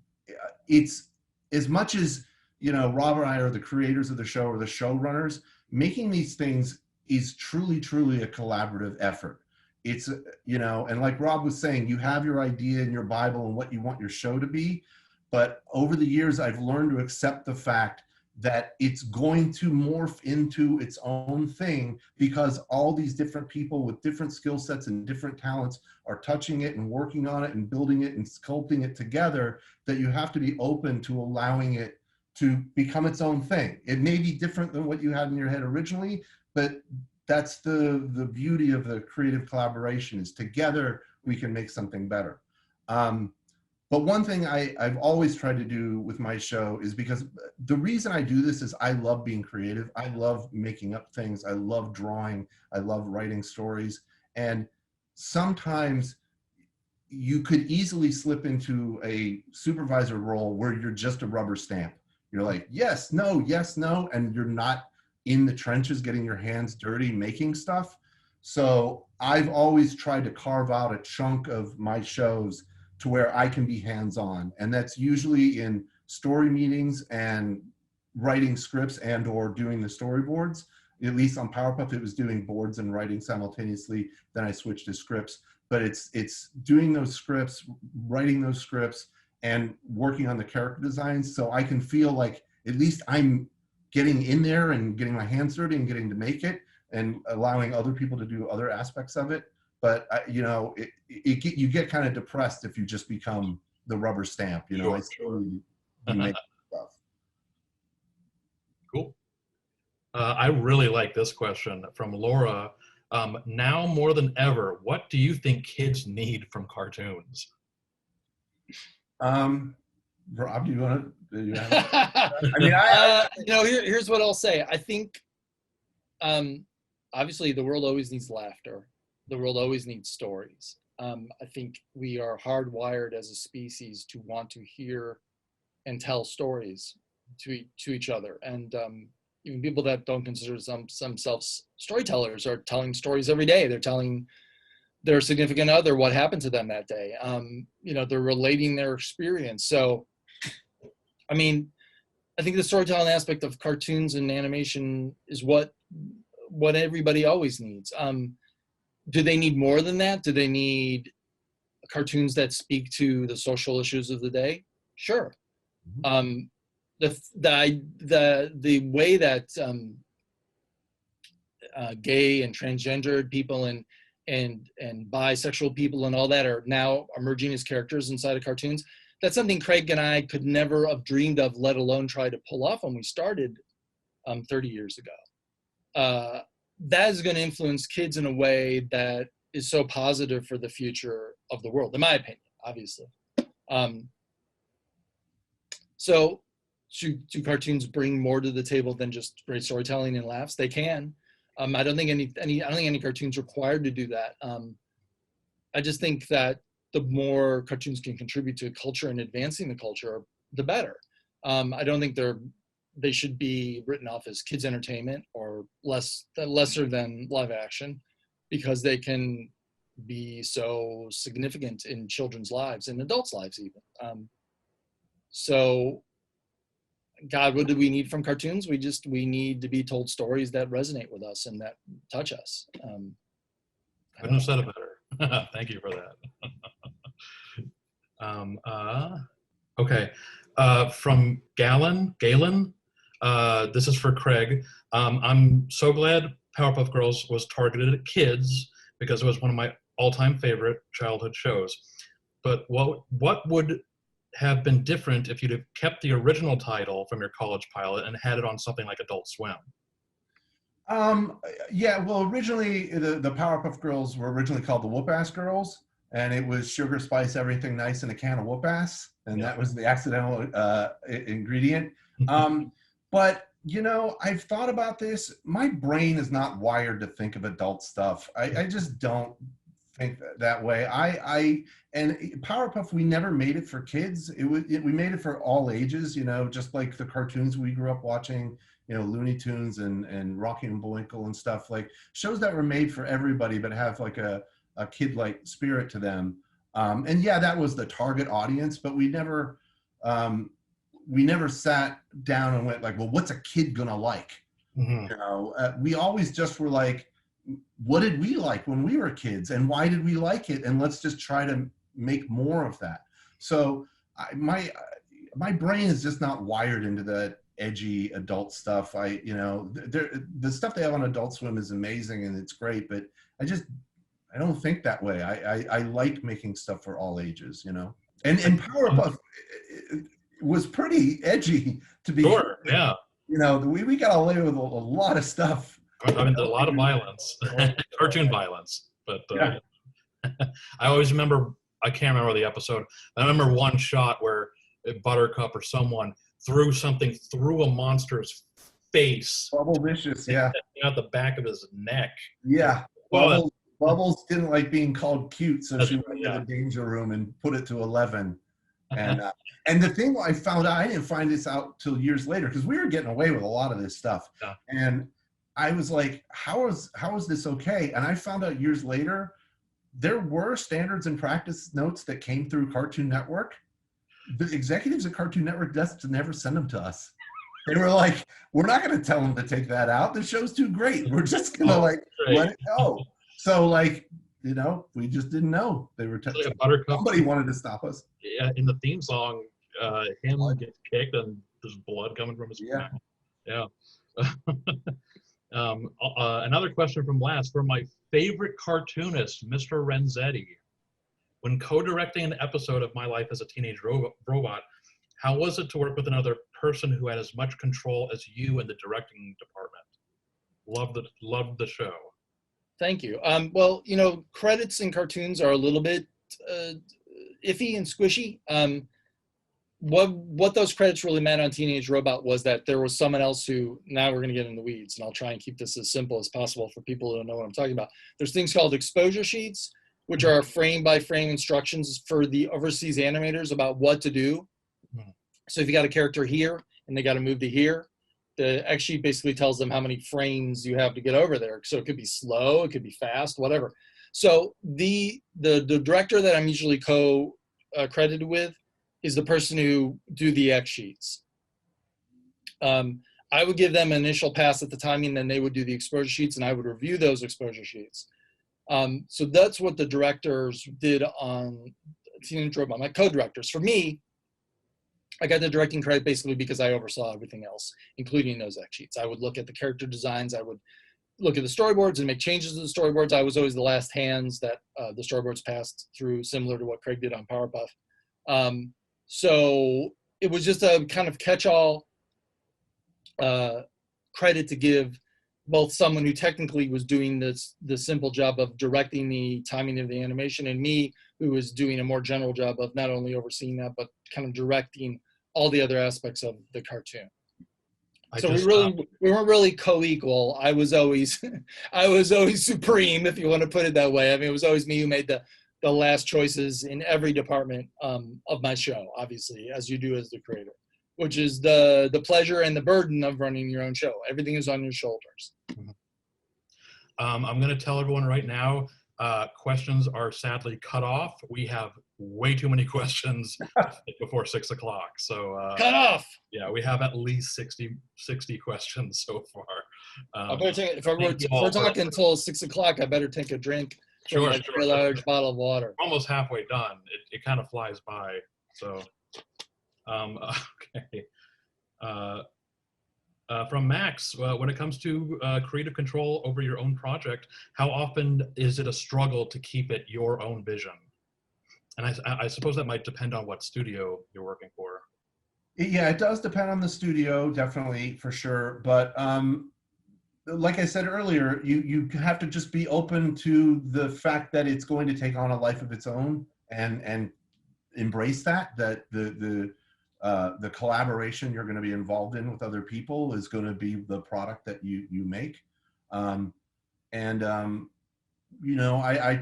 it's as much as, you know, Rob and I are the creators of the show, or the showrunners, making these things is truly, truly a collaborative effort. It's, you know, and like Rob was saying, you have your idea in your Bible and what you want your show to be. But over the years, I've learned to accept the fact that it's going to morph into its own thing, because all these different people with different skill sets and different talents are touching it and working on it and building it and sculpting it together, that you have to be open to allowing it to become its own thing. It may be different than what you had in your head originally, but that's the beauty of the creative collaboration, is together we can make something better. But one thing I've always tried to do with my show is, because the reason I do this is I love being creative. I love making up things. I love drawing. I love writing stories. And sometimes you could easily slip into a supervisor role where you're just a rubber stamp. You're like, yes, no, and you're not in the trenches getting your hands dirty making stuff. So I've always tried to carve out a chunk of my shows to where I can be hands-on. And that's usually in story meetings and writing scripts and or doing the storyboards. At least on Powerpuff, it was doing boards and writing simultaneously. Then I switched to scripts. But it's doing those scripts, writing those scripts, and working on the character designs, so I can feel like at least I'm getting in there and getting my hands dirty and getting to make it, and allowing other people to do other aspects of it. But you know, you get kind of depressed if you just become the rubber stamp. You know, I still make stuff. Cool. I really like this question from Laura. Now more than ever, what do you think kids need from cartoons? Rob, do you have it? I mean, you know, here's what I'll say. I think, obviously, the world always needs laughter. The world always needs stories. I think we are hardwired as a species to want to hear and tell stories to each other. And even people that don't consider themselves storytellers are telling stories every day. They're telling their significant other what happened to them that day. You know, they're relating their experience. So, I mean, I think the storytelling aspect of cartoons and animation is what everybody always needs. Do they need more than that? Do they need cartoons that speak to the social issues of the day? Sure. The way that gay and transgendered people and bisexual people and all that are now emerging as characters inside of cartoons, that's something Craig and I could never have dreamed of, let alone try to pull off when we started 30 years ago. That is going to influence kids in a way that is so positive for the future of the world, in my opinion, obviously. So do cartoons bring more to the table than just great storytelling and laughs? They can. I don't think any cartoons required to do that. I just think that the more cartoons can contribute to culture and advancing the culture, the better. I don't think they should be written off as kids' entertainment or lesser than live action, because they can be so significant in children's lives and adults' lives even. So, God, what do we need from cartoons? We need to be told stories that resonate with us and that touch us. Couldn't have said it better. Thank you for that. Okay. From Galen, this is for Craig. I'm so glad Powerpuff Girls was targeted at kids, because it was one of my all-time favorite childhood shows. But what would have been different if you'd have kept the original title from your college pilot and had it on something like Adult Swim? Yeah, well, originally the Powerpuff Girls were originally called the Whoop-Ass Girls, and it was sugar, spice, everything nice in a can of Whoop-Ass, and that was the accidental ingredient. But you know, I've thought about this. My brain is not wired to think of adult stuff. I just don't think that way. And Powerpuff, we never made it for kids. We made it for all ages, you know, just like the cartoons we grew up watching, you know, Looney Tunes and Rocky and Bullwinkle and stuff, like shows that were made for everybody but have like a kid-like spirit to them. And yeah, that was the target audience, but we never sat down and went like, well, what's a kid gonna like? You know, we always just were like, what did we like when we were kids, and why did we like it, and let's just try to make more of that. So my brain is just not wired into the edgy adult stuff. You know, the stuff they have on Adult Swim is amazing and it's great, but I don't think that way. I like making stuff for all ages, you know. And Powerpuff was pretty edgy to be sure. Yeah. You know, we got away with a lot of stuff. I mean, a lot of violence, cartoon violence. But I always remember I can't remember the episode. I remember one shot where Buttercup or someone threw something through a monster's face. Bubble Vicious, yeah. Out the back of his neck. Yeah. Bubbles didn't like being called cute, so she went to yeah. the danger room and put it to 11. And the thing I found out, I didn't find this out till years later, because we were getting away with a lot of this stuff. Yeah. And I was like, how is this okay? And I found out years later, there were standards and practice notes that came through Cartoon Network. The executives at Cartoon Network just never sent them to us. They were like, we're not going to tell them to take that out. The show's too great. We're just going to let it go. So we just didn't know. They were somebody wanted to stop us. Yeah, in the theme song, him gets kicked and there's blood coming from his mouth. Yeah. Another question from Last. For my favorite cartoonist, Mr. Renzetti, when co-directing an episode of My Life as a Teenage Robot, how was it to work with another person who had as much control as you in the directing department? Loved the show. Thank you. Well, credits in cartoons are a little bit iffy and squishy. What those credits really meant on Teenage Robot was that there was someone else who, now we're going to get in the weeds, and I'll try and keep this as simple as possible for people who don't know what I'm talking about. There's things called exposure sheets, which are frame-by-frame instructions for the overseas animators about what to do. So if you got a character here and they got to move to here, the X sheet basically tells them how many frames you have to get over there. So it could be slow, it could be fast, whatever. So the director that I'm usually credited with is the person who do the X sheets. I would give them an initial pass at the timing, then they would do the exposure sheets, and I would review those exposure sheets. So that's what the directors did on Teenage Robot, my co-directors. For me, I got the directing credit basically because I oversaw everything else, including those X sheets. I would look at the character designs. I would look at the storyboards and make changes to the storyboards. I was always the last hands that the storyboards passed through, similar to what Craig did on Powerpuff. So it was just a kind of catch-all credit to give both someone who technically was doing the simple job of directing the timing of the animation, and me, who was doing a more general job of not only overseeing that, but kind of directing all the other aspects of the cartoon. We weren't really co-equal. I was always supreme, if you want to put it that way. I mean, it was always me who made the last choices in every department of my show, obviously, as you do as the creator, which is the pleasure and the burden of running your own show. Everything is on your shoulders. I'm going to tell everyone right now, questions are sadly cut off. We have way too many questions before 6 o'clock. So cut off. Yeah, we have at least 60 questions so far. I better take, if we're talking until 6 o'clock, I better take a drink. Sure, a large bottle of water. We're almost halfway done. It kind of flies by. So, okay. From Max, when it comes to creative control over your own project, how often is it a struggle to keep it your own vision? And I suppose that might depend on what studio you're working for. Yeah, it does depend on the studio, definitely, for sure. But like I said earlier, you have to just be open to the fact that it's going to take on a life of its own, and embrace that the collaboration you're going to be involved in with other people is going to be the product that you make. I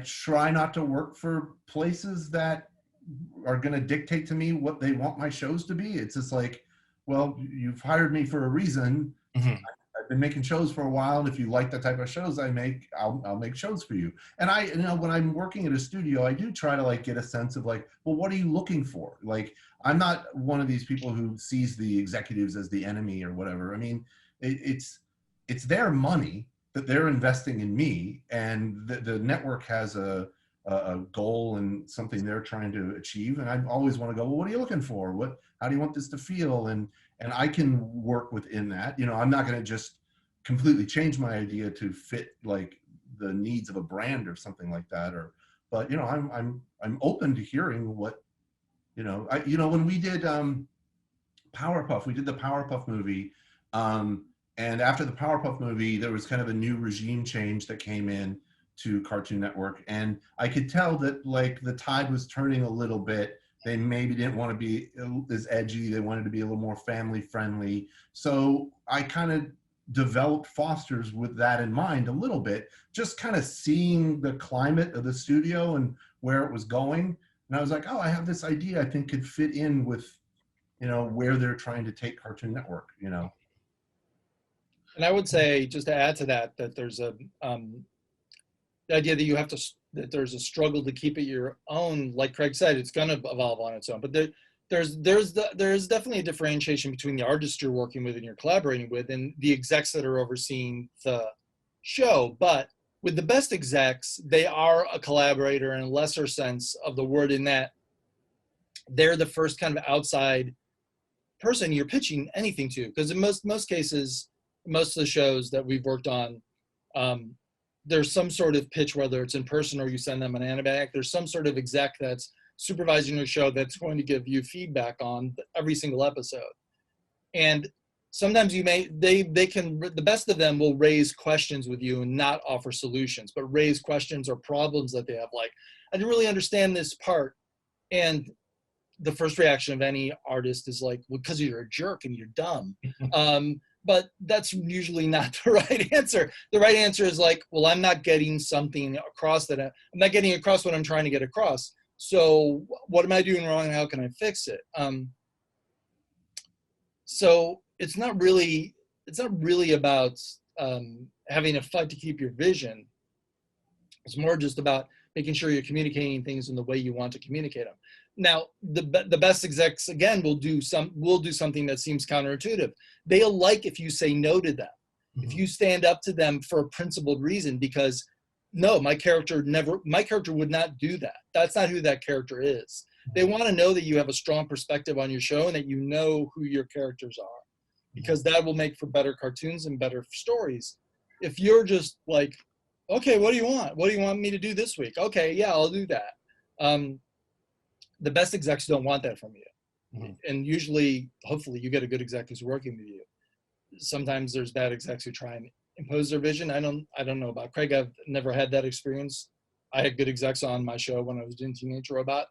try not to work for places that are going to dictate to me what they want my shows to be. It's just like, well, you've hired me for a reason. Mm-hmm. I've been making shows for a while, and if you like the type of shows I make, I'll make shows for you. And when I'm working at a studio, I do try to get a sense of well, what are you looking for? I'm not one of these people who sees the executives as the enemy or whatever. I mean, it's their money that they're investing in me, and the network has a goal and something they're trying to achieve. And I always want to go, well, what are you looking for? How do you want this to feel? And I can work within that. I'm not going to just completely change my idea to fit the needs of a brand or something like that. But I'm open to hearing what, when we did Powerpuff, we did the Powerpuff movie. And after the Powerpuff movie, there was kind of a new regime change that came in. to Cartoon Network, and I could tell that like the tide was turning a little bit. They maybe didn't want to be as edgy. They wanted to be a little more family friendly. So I kind of developed Foster's with that in mind a little bit, just kind of seeing the climate of the studio and where it was going. And I was like, oh, I have this idea I think could fit in with, you know, where they're trying to take Cartoon Network, you know. And I would say, just to add to that, that there's a the idea that you have to, that there's a struggle to keep it your own. Like Craig said, it's going to evolve on its own. But there's definitely a differentiation between the artists you're working with and you're collaborating with, and the execs that are overseeing the show. But with the best execs, they are a collaborator in a lesser sense of the word, in that they're the first kind of outside person you're pitching anything to. Because in most cases, most of the shows that we've worked on, there's some sort of pitch, whether it's in person or you send them an animatic. There's some sort of exec that's supervising your show that's going to give you feedback on every single episode. And sometimes the best of them will raise questions with you and not offer solutions, but raise questions or problems that they have. Like, I didn't really understand this part. And the first reaction of any artist is like, well, because you're a jerk and you're dumb. But that's usually not the right answer. The right answer is like, well, I'm not getting something across I'm not getting across what I'm trying to get across. So what am I doing wrong and how can I fix it? So it's not really about having a fight to keep your vision. It's more just about making sure you're communicating things in the way you want to communicate them. Now, the best execs, again, will do something that seems counterintuitive. They'll like if you say no to them, if you stand up to them for a principled reason, because no, my character would not do that. That's not who that character is. They want to know that you have a strong perspective on your show and that you know who your characters are, because that will make for better cartoons and better stories. If you're just like, okay, what do you want? What do you want me to do this week? Okay, yeah, I'll do that. The best execs don't want that from you. And usually, hopefully, you get a good exec who's working with you. Sometimes there's bad execs who try and impose their vision. I don't know about Craig. I've never had that experience. I had good execs on my show when I was doing Teenage Robot.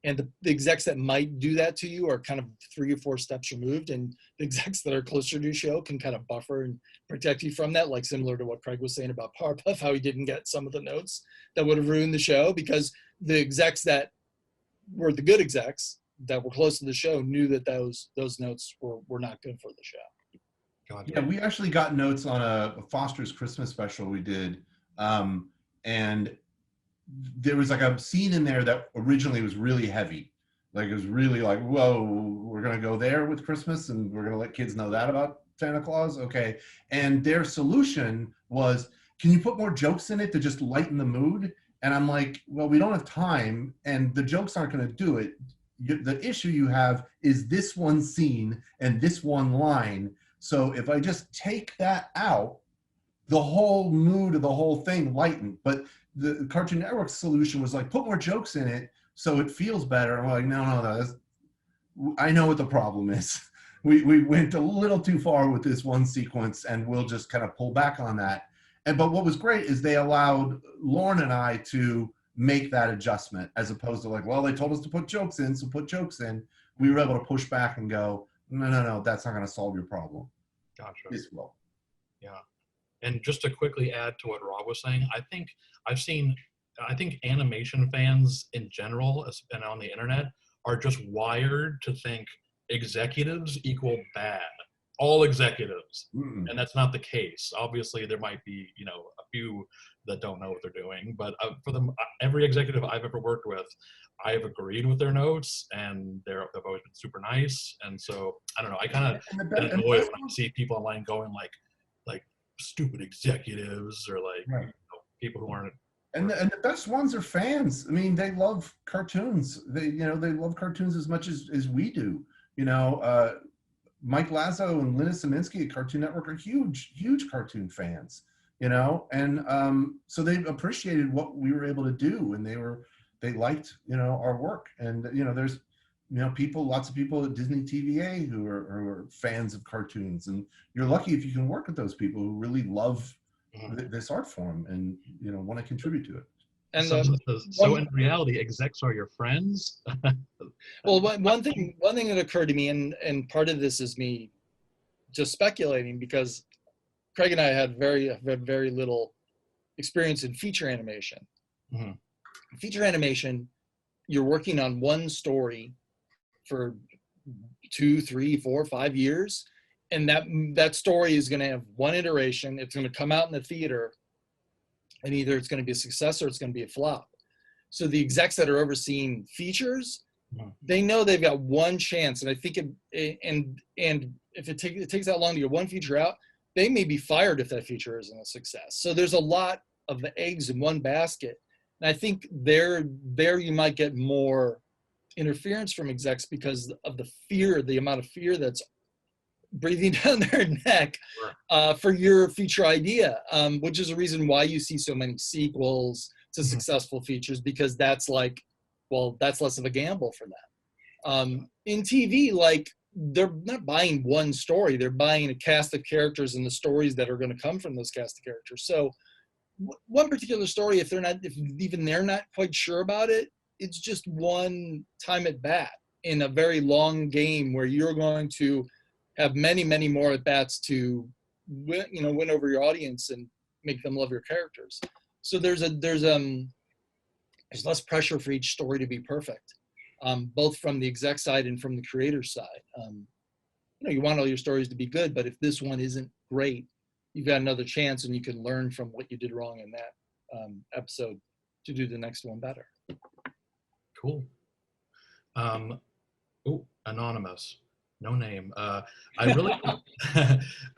And the execs that might do that to you are kind of 3 or 4 steps removed, and the execs that are closer to your show can kind of buffer and protect you from that, like similar to what Craig was saying about Powerpuff, how he didn't get some of the notes that would have ruined the show, because the execs that were the good execs that were close to the show knew that those notes were not good for the show. Yeah, we actually got notes on a Foster's Christmas special we did, and there was like a scene in there that originally was really heavy. Like it was really like, whoa, we're going to go there with Christmas and we're going to let kids know that about Santa Claus. Okay. And their solution was, can you put more jokes in it to just lighten the mood? And I'm like, well, we don't have time and the jokes aren't going to do it. The issue you have is this one scene and this one line. So if I just take that out, the whole mood of the whole thing lightened. But the Cartoon Network solution was like, put more jokes in it so it feels better. I'm like, no, I know what the problem is. We went a little too far with this one sequence and we'll just kind of pull back on that. But what was great is they allowed Lauren and I to make that adjustment, as opposed to like, well, they told us to put jokes in, so put jokes in. We were able to push back and go, no, that's not going to solve your problem. Gotcha. This will. Yeah. And just to quickly add to what Rob was saying, I think animation fans in general, and on the internet, are just wired to think executives equal bad. All executives. And that's not the case. Obviously, there might be, a few that don't know what they're doing. But for them, every executive I've ever worked with, I have agreed with their notes, and they've always been super nice. And so, I don't know, I kind of get annoyed when I see people online going like stupid executives or like people who aren't. And the best ones are fans. I mean, they love cartoons. They love cartoons as much as we do. Mike Lazo and Linda Saminsky at Cartoon Network are huge cartoon fans. And so they appreciated what we were able to do, and they liked our work. And there's lots of people at Disney TVA who are fans of cartoons, and you're lucky if you can work with those people who really love this art form and want to contribute to it. And so in reality, execs are your friends? well, one thing that occurred to me, and part of this is me just speculating, because Craig and I had very little experience in feature animation. Mm-hmm. Feature animation, you're working on one story for 2, 3, 4, 5 years, and that story is going to have one iteration. It's going to come out in the theater, and either it's going to be a success or it's going to be a flop. So the execs that are overseeing features, they know they've got one chance, and I think and if it takes that long to get one feature out, they may be fired if that feature isn't a success. So there's a lot of the eggs in one basket, and I think there you might get more interference from execs because of the amount of fear that's breathing down their neck for your feature idea, which is a reason why you see so many sequels to successful features, because that's less of a gamble for them. In TV, like, they're not buying one story, they're buying a cast of characters and the stories that are going to come from those cast of characters. So one particular story, if even they're not quite sure about it, it's just one time at bat in a very long game where you're going to have many more at bats to win over your audience and make them love your characters. So there's less pressure for each story to be perfect, both from the exec side and from the creator side. You want all your stories to be good, but if this one isn't great, you've got another chance, and you can learn from what you did wrong in that episode to do the next one better. Cool. Anonymous, no name. I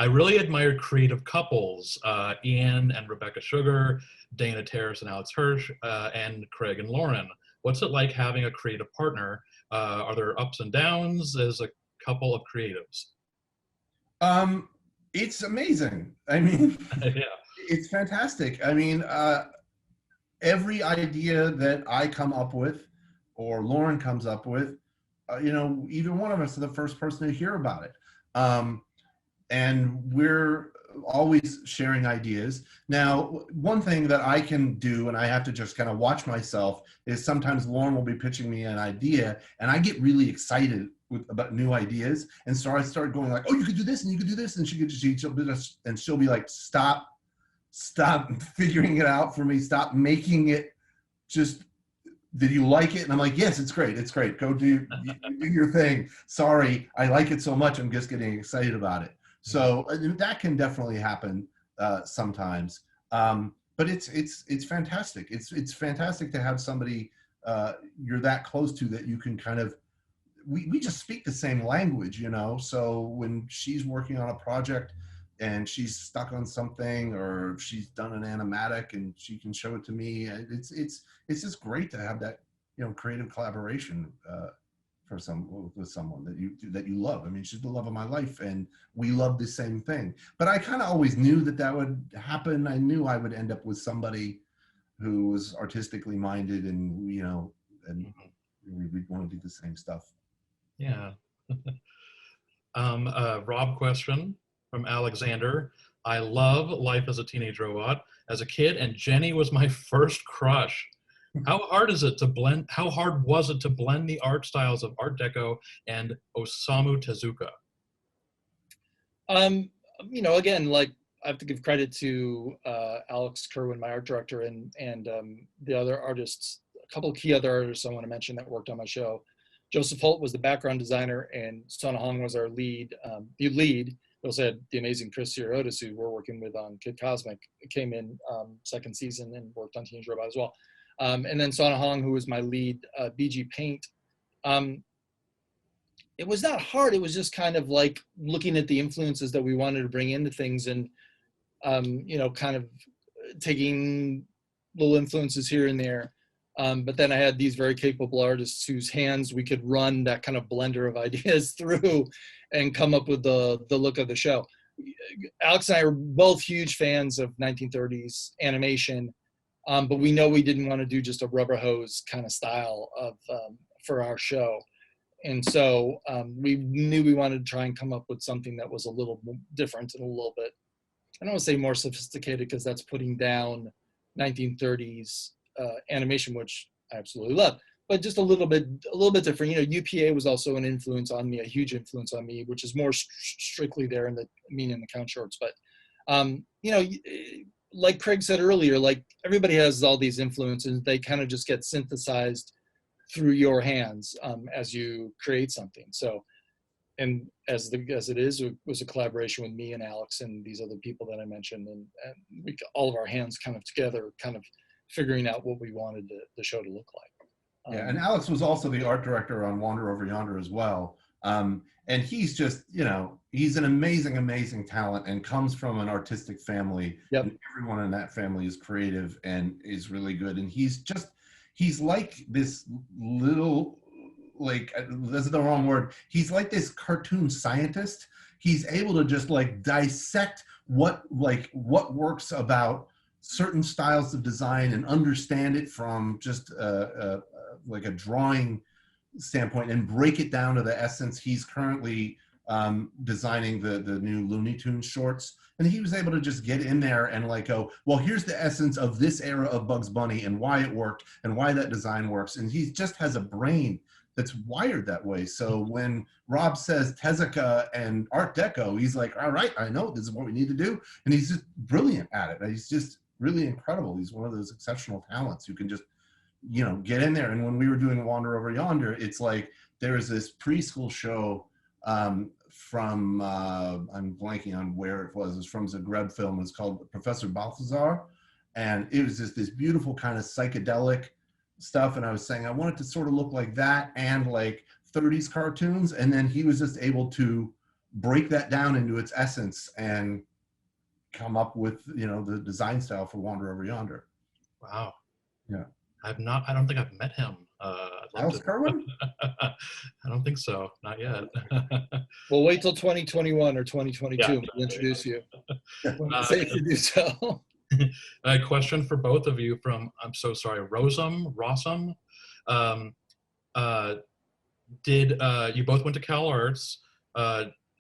really admired creative couples, Ian and Rebecca Sugar, Dana Terrace and Alex Hirsch, and Craig and Lauren. What's it like having a creative partner? Are there ups and downs as a couple of creatives? It's amazing. I mean, Yeah. It's fantastic. I mean, every idea that I come up with or Lauren comes up with, either one of us are the first person to hear about it. And we're always sharing ideas. Now, one thing that I can do, and I have to just kind of watch myself, is sometimes Lauren will be pitching me an idea and I get really excited about new ideas. And so I start going like, oh, you could do this and you could do this. And she'll be like, stop figuring it out for me. Stop making it just, did you like it? And I'm like, yes, it's great. It's great. Go do your thing. Sorry, I like it so much. I'm just getting excited about it. So that can definitely happen sometimes. But it's fantastic. It's fantastic to have somebody you're that close to that you can kind of, we just speak the same language, So when she's working on a project and she's stuck on something, or she's done an animatic and she can show it to me, it's just great to have that creative collaboration with someone that you love. I mean, she's the love of my life, and we love the same thing. But I kind of always knew that would happen. I knew I would end up with somebody who was artistically minded, and we'd want to do the same stuff. Yeah. Rob question from Alexander. I love Life as a Teenage Robot. As a kid, and Jenny was my first crush. How hard was it to blend the art styles of Art Deco and Osamu Tezuka? Again, like, I have to give credit to Alex Kerwin, my art director, and the other artists, a couple of key other artists I want to mention that worked on my show. Joseph Holt was the background designer, and Sana Hong was our lead. The lead. We also had the amazing Chris Sieriotis, who we're working with on Kid Cosmic, came in second season and worked on Teenage Robot as well. And then Sana Hong, who was my lead, BG Paint. It was not hard. It was just kind of like looking at the influences that we wanted to bring into things, and kind of taking little influences here and there. But then I had these very capable artists whose hands we could run that kind of blender of ideas through and come up with the look of the show. Alex and I are both huge fans of 1930s animation, but we know we didn't want to do just a rubber hose kind of style for our show. And so we knew we wanted to try and come up with something that was a little different and a little bit I don't want to say more sophisticated because that's putting down 1930s animation, which I absolutely love, but just a little bit different. You know, UPA was also an influence on me, a huge influence on me, which is more strictly there in the mean and the count shorts. But you know, like Craig said earlier, like everybody has all these influences. They kind of just get synthesized through your hands as you create something. So, and as it is, it was a collaboration with me and Alex and these other people that I mentioned, and we all of our hands kind of together, kind of figuring out what we wanted the show to look like. Yeah, and Alex was also the art director on Wander Over Yonder as well. And he's just, you know, he's an amazing, amazing talent and comes from an artistic family. Yep. And everyone in that family is creative and is really good. And he's like this little, like, that's the wrong word. He's like this cartoon scientist. He's able to just like dissect what works about certain styles of design and understand it from just like a drawing standpoint and break it down to the essence. He's currently designing the new Looney Tunes shorts, and he was able to just get in there and like go, well, here's the essence of this era of Bugs Bunny and why it worked and why that design works. And he just has a brain that's wired that way. So when Rob says Tezuka and Art Deco, he's like, all right, I know this is what we need to do. And he's just brilliant at it. He's just really incredible. He's one of those exceptional talents who can just, you know, get in there. And when we were doing Wander Over Yonder, it's like there was this preschool show from I'm blanking on where it was. It's from Zagreb film. It's called Professor Balthazar, and it was just this beautiful kind of psychedelic stuff. And I was saying I wanted to sort of look like that and like 30s cartoons, and then he was just able to break that down into its essence and come up with, you know, the design style for Wander Over Yonder. Wow. Yeah. I don't think I've met him. Alex Kerwin? I don't think so. Not yet. We'll wait till 2021 or 2022 Yeah. to introduce you. Safe to do so. A question for both of you from, I'm so sorry, Rossum. Did you both went to Calarts?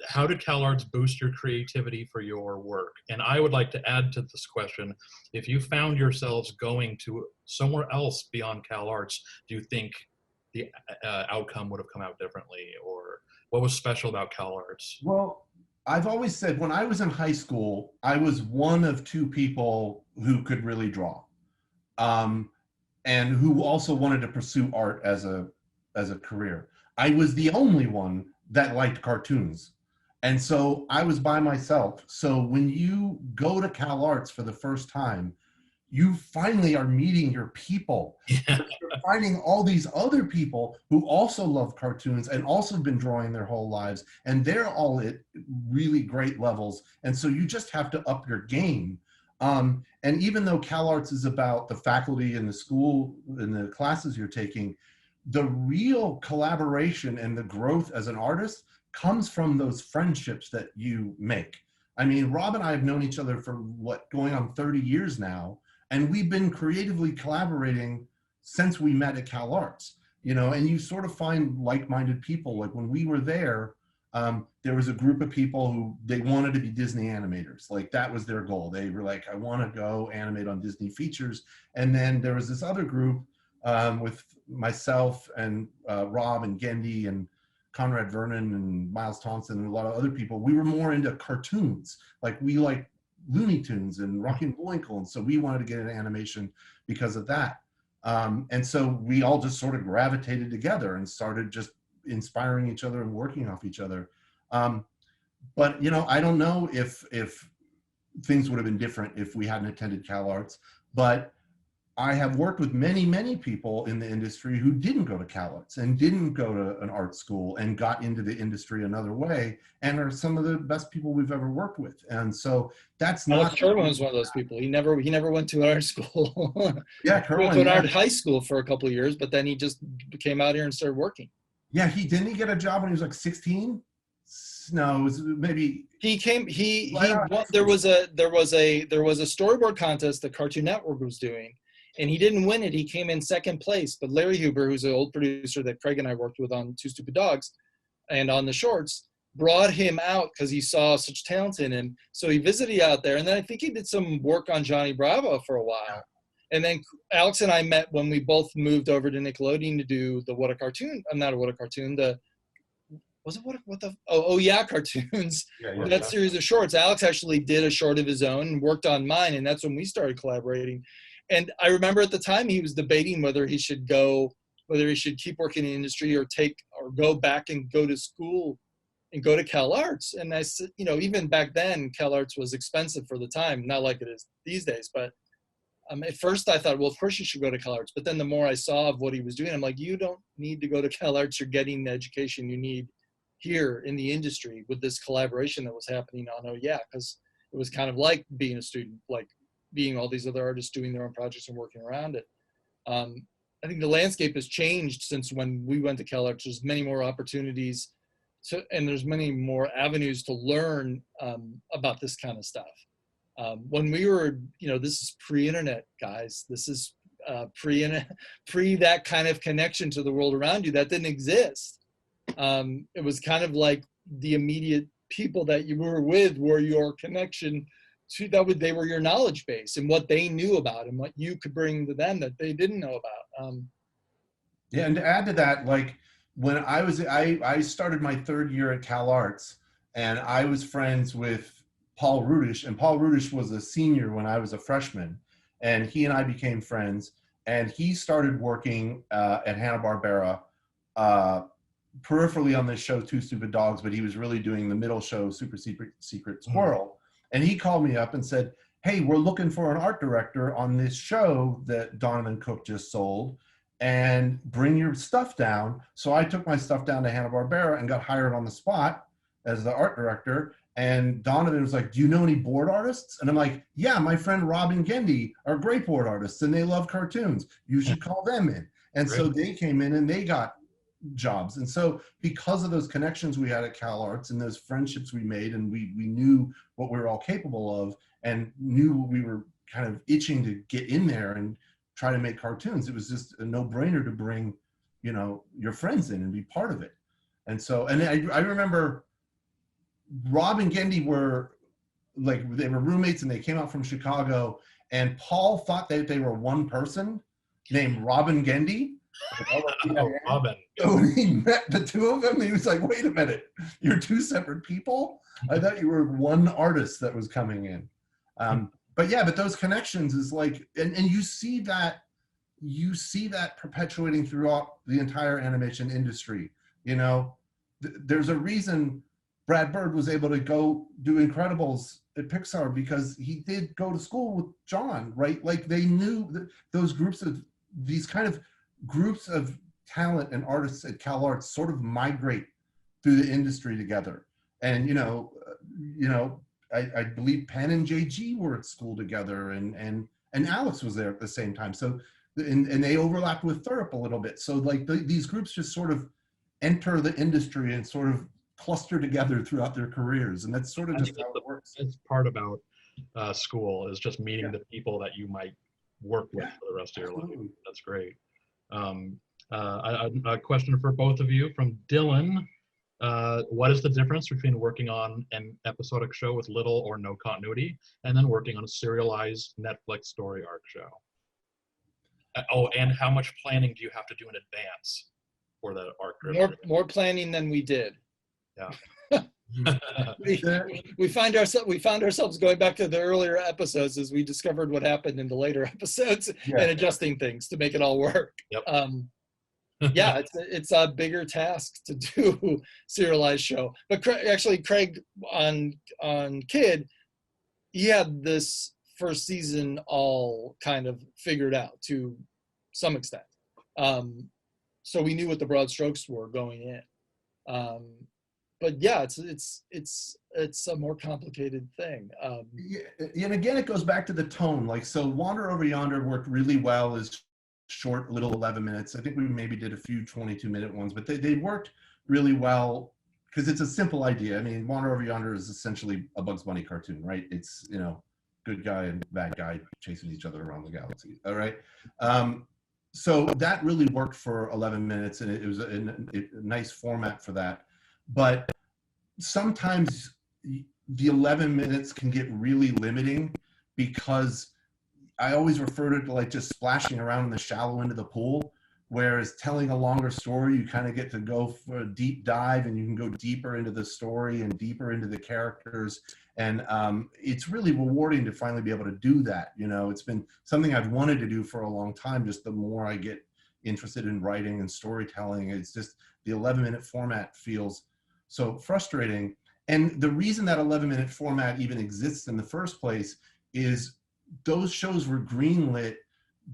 How did Calarts boost your creativity for your work? And I would like to add to this question, if you found yourselves going to somewhere else beyond Calarts, do you think the outcome would have come out differently, or what was special about Calarts? Well, I've always said when I was in high school, I was one of two people who could really draw, and who also wanted to pursue art as a career. I was the only one that liked cartoons. And so I was by myself. So when you go to Calarts for the first time, you finally are meeting your people. Yeah. You're finding all these other people who also love cartoons and also been drawing their whole lives. And they're all at really great levels. And so you just have to up your game. And even though Calarts is about the faculty and the school and the classes you're taking, the real collaboration and the growth as an artist comes from those friendships that you make. I mean, Rob and I have known each other for going on 30 years now, and we've been creatively collaborating since we met at Calarts, you know, and you sort of find like-minded people. Like when we were there, there was a group of people who they wanted to be Disney animators. Like that was their goal. They were like, I want to go animate on Disney features. And then there was this other group with myself and Rob and Gendy and Conrad Vernon and Miles Thompson and a lot of other people. We were more into cartoons. Like we like Looney Tunes and Rocky and Bullwinkle. And so we wanted to get into animation because of that. And so we all just sort of gravitated together and started just inspiring each other and working off each other. But, you know, I don't know if things would have been different if we hadn't attended Calarts, but I have worked with many, many people in the industry who didn't go to Calarts and didn't go to an art school and got into the industry another way and are some of the best people we've ever worked with. And so that's not— Alex Kerwin was one of those people. He never went to an art school. Yeah, He Kerwin, went to an art high school for a couple of years, but then he just came out here and started working. Yeah, didn't he get a job when he was like 16? No, it was maybe there was a storyboard contest that Cartoon Network was doing, and he didn't win it. He came in second place, but Larry Huber, who's an old producer that Craig and I worked with on Two Stupid Dogs and on the shorts, brought him out because he saw such talent in him. So he visited out there, and then I think he did some work on Johnny Bravo for a while. And then Alex and I met when we both moved over to Nickelodeon to do the What a Cartoon. I'm not a What a Cartoon. Cartoons. That series of shorts. Alex actually did a short of his own and worked on mine, and that's when we started collaborating. And I remember at the time he was debating whether he should keep working in the industry or go back and go to school and go to Calarts. And I said, even back then, Calarts was expensive for the time, not like it is these days. But at first I thought, well, of course you should go to Calarts. But then the more I saw of what he was doing, I'm like, you don't need to go to Calarts. You're getting the education you need here in the industry with this collaboration that was happening on Oh Yeah, because it was kind of like being a student, like being all these other artists doing their own projects and working around it. I think the landscape has changed since when we went to Calarts. There's many more opportunities and there's many more avenues to learn about this kind of stuff. When we were, this is pre-internet, guys. This is pre that kind of connection to the world around you that didn't exist. It was kind of like the immediate people that you were with were your connection to they were your knowledge base and what they knew about and what you could bring to them that they didn't know about. Yeah, and to add to that, like when I started my third year at Calarts, and I was friends with Paul Rudish, and Paul Rudish was a senior when I was a freshman, and he and I became friends, and he started working at Hanna-Barbera peripherally on this show, Two Stupid Dogs, but he was really doing the middle show, Super Secret Squirrel. And he called me up and said, hey, we're looking for an art director on this show that Donovan Cook just sold, and bring your stuff down. So I took my stuff down to Hanna-Barbera and got hired on the spot as the art director. And Donovan was like, do you know any board artists? And I'm like, yeah, my friend Rob and Gendy are great board artists and they love cartoons. You should call them in. And so they came in and they got jobs. And so because of those connections we had at Calarts and those friendships we made, and we knew what we were all capable of and knew we were kind of itching to get in there and try to make cartoons, it was just a no-brainer to bring, your friends in and be part of it. And so, and I remember Rob and Gendy were they were roommates and they came out from Chicago, and Paul thought that they were one person named Robin Gendy. Robin. So when he met the two of them, he was like, wait a minute, you're two separate people? I thought you were one artist that was coming in. But those connections is like, and you see that perpetuating throughout the entire animation industry. There's a reason Brad Bird was able to go do Incredibles at Pixar, because he did go to school with John, right? Like they knew that these kind of groups of talent and artists at Calarts sort of migrate through the industry together. And, I believe Penn and JG were at school together, and Alex was there at the same time. So, and they overlapped with Thurup a little bit. So like these groups just sort of enter the industry and sort of cluster together throughout their careers. And that's sort of just how it works. It's part about school is just meeting the people that you might work with for the rest of your life. That's great. A question for both of you from Dylan. What is the difference between working on an episodic show with little or no continuity and then working on a serialized Netflix story arc show? And how much planning do you have to do in advance for that arc? More planning than we did. Yeah. we found ourselves going back to the earlier episodes as we discovered what happened in the later episodes and adjusting things to make it all work. Yep. It's a bigger task to do serialized show. But Craig on Kid, he had this first season all kind of figured out to some extent. So we knew what the broad strokes were going in. But yeah, it's a more complicated thing. And again, it goes back to the tone. Like, so Wander Over Yonder worked really well as short little 11 minutes. I think we maybe did a few 22-minute ones, but they worked really well because it's a simple idea. I mean, Wander Over Yonder is essentially a Bugs Bunny cartoon, right? It's, good guy and bad guy chasing each other around the galaxy, all right? So that really worked for 11 minutes, and it was a nice format for that. But sometimes the 11 minutes can get really limiting, because I always refer to it like just splashing around in the shallow end of the pool. Whereas telling a longer story, you kind of get to go for a deep dive, and you can go deeper into the story and deeper into the characters. And it's really rewarding to finally be able to do that. You know, it's been something I've wanted to do for a long time. Just the more I get interested in writing and storytelling, it's just the 11-minute format feels so frustrating. And the reason that 11-minute format even exists in the first place is those shows were greenlit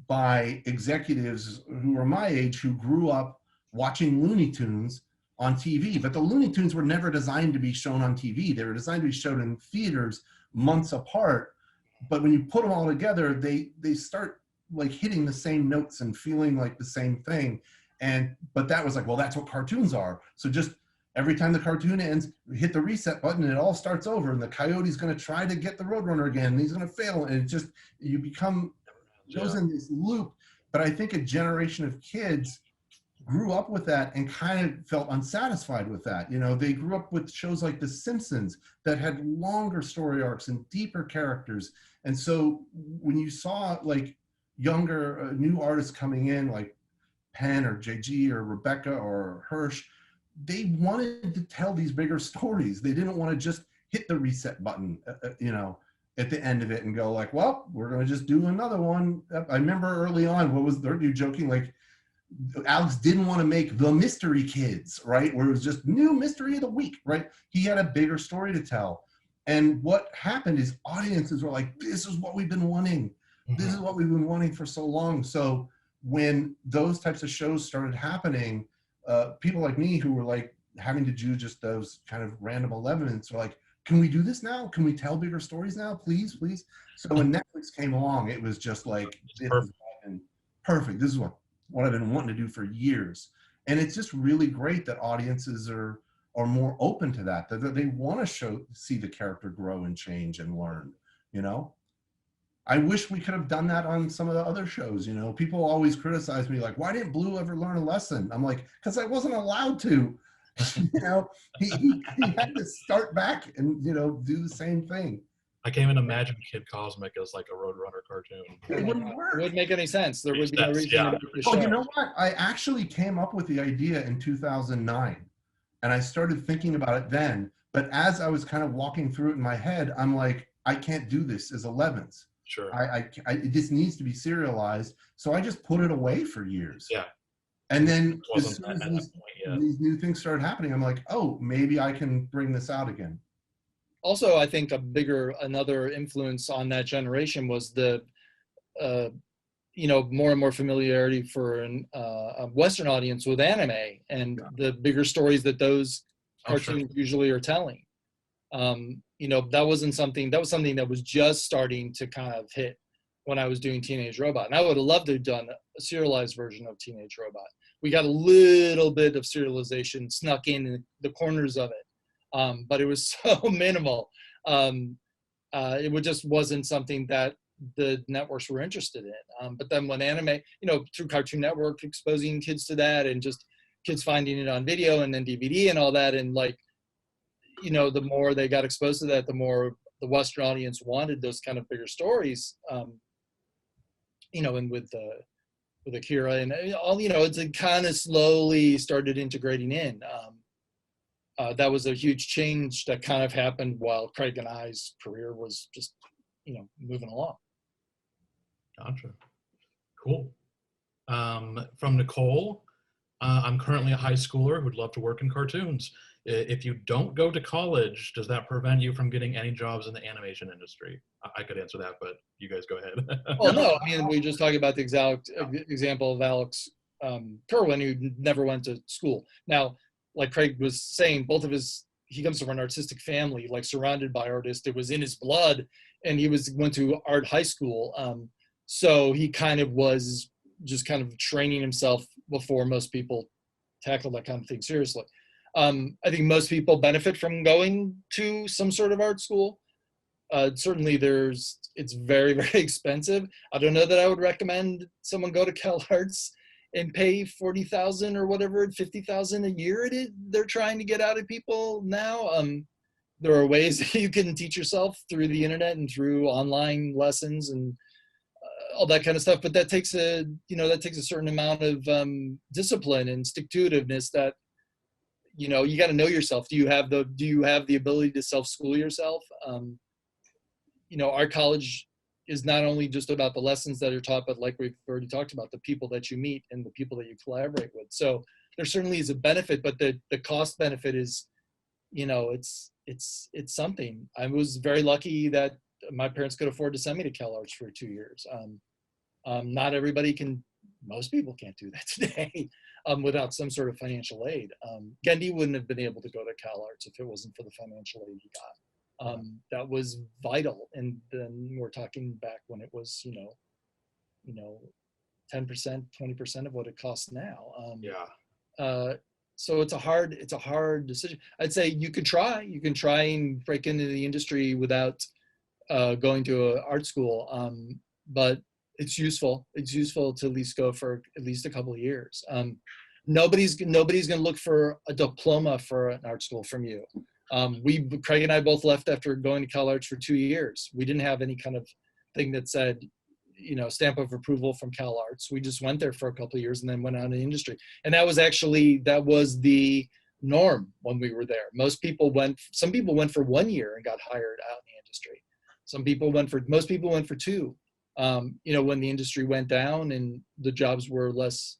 by executives who were my age, who grew up watching Looney Tunes on TV. But the Looney Tunes were never designed to be shown on TV. They were designed to be shown in theaters months apart. But when you put them all together, they start like hitting the same notes and feeling like the same thing. But that was like, well, that's what cartoons are. So just every time the cartoon ends, hit the reset button and it all starts over, and the coyote's going to try to get the Roadrunner again, and he's going to fail. And it just, you become, goes in this loop. But I think a generation of kids grew up with that and kind of felt unsatisfied with that. You know, they grew up with shows like The Simpsons that had longer story arcs and deeper characters. And so when you saw like younger, new artists coming in, like Penn or JG or Rebecca or Hirsch, they wanted to tell these bigger stories. They didn't want to just hit the reset button, you know, at the end of it and go like, well, we're going to just do another one. I remember early on, aren't you joking? Like, Alex didn't want to make The Mystery Kids, right? Where it was just new mystery of the week, right? He had a bigger story to tell. And what happened is audiences were like, this is what we've been wanting. This is what we've been wanting for so long. So when those types of shows started happening, people like me who were like having to do just those kind of random 11s were like, can we do this now? Can we tell bigger stories now? Please, please. So when Netflix came along, it was just like, perfect. This is what I've been wanting to do for years. And it's just really great that audiences are more open to that they want to see the character grow and change and learn, you know? I wish we could have done that on some of the other shows. You know, people always criticize me like, why didn't Blue ever learn a lesson? I'm like, because I wasn't allowed to. You know, he had to start back and, you know, do the same thing. I can't even imagine Kid Cosmic as like a Roadrunner cartoon. It wouldn't work. It wouldn't make any sense. There would be no reason to make the show. Oh, you know what? I actually came up with the idea in 2009, and I started thinking about it then. But as I was kind of walking through it in my head, I'm like, I can't do this as 11s. Sure. It just needs to be serialized. So I just put it away for years. Yeah. And then as soon as these new things started happening, I'm like, oh, maybe I can bring this out again. Also, I think another influence on that generation was the, you know, more and more familiarity for a Western audience with anime and the bigger stories that those cartoons usually are telling. You know, that was something that was just starting to kind of hit when I was doing Teenage Robot. And I would have loved to have done a serialized version of Teenage Robot. We got a little bit of serialization snuck in the corners of it, but it was so minimal. It just wasn't something that the networks were interested in. But then when anime, you know, through Cartoon Network exposing kids to that and just kids finding it on video and then DVD and all that, and like, you know, the more they got exposed to that, the more the Western audience wanted those kind of bigger stories. You know, and with Akira and all, you know, it's kind of slowly started integrating in. That was a huge change that kind of happened while Craig and I's career was just, you know, moving along. Gotcha. Cool. From Nicole, I'm currently a high schooler who'd love to work in cartoons. If you don't go to college, does that prevent you from getting any jobs in the animation industry? I could answer that, but you guys go ahead. Well, no, I mean, we just talking about the exact example of Alex Kerwin, who never went to school. Now, like Craig was saying, he comes from an artistic family, like surrounded by artists. It was in his blood, and he went to art high school. So he kind of was just kind of training himself before most people tackle that kind of thing seriously. I think most people benefit from going to some sort of art school. Certainly it's very, very expensive. I don't know that I would recommend someone go to Calarts and pay 40,000 or whatever, 50,000 a year they're trying to get out of people now. There are ways that you can teach yourself through the internet and through online lessons and all that kind of stuff. But that takes a certain amount of discipline and stick-to-itiveness that, you got to know yourself. Do you have the ability to self-school yourself? Our college is not only just about the lessons that are taught, but like we've already talked about, the people that you meet and the people that you collaborate with. So there certainly is a benefit, but the cost benefit is, it's something. I was very lucky that my parents could afford to send me to Calarts for 2 years. Not everybody can, most people can't do that today without some sort of financial aid. Gendy wouldn't have been able to go to Calarts if it wasn't for the financial aid he got. That was vital. And then we're talking back when it was, 10%, 20% of what it costs now. So it's a hard decision. I'd say you can try and break into the industry without going to an art school. But it's useful. It's useful to at least go for at least a couple of years. Nobody's going to look for a diploma for an art school from you. Craig and I both left after going to Calarts for 2 years. We didn't have any kind of thing that said, stamp of approval from Calarts. We just went there for a couple of years and then went out in the industry. And that was the norm when we were there. Some people went for 1 year and got hired out in the industry. Most people went for 2. When the industry went down and the jobs were less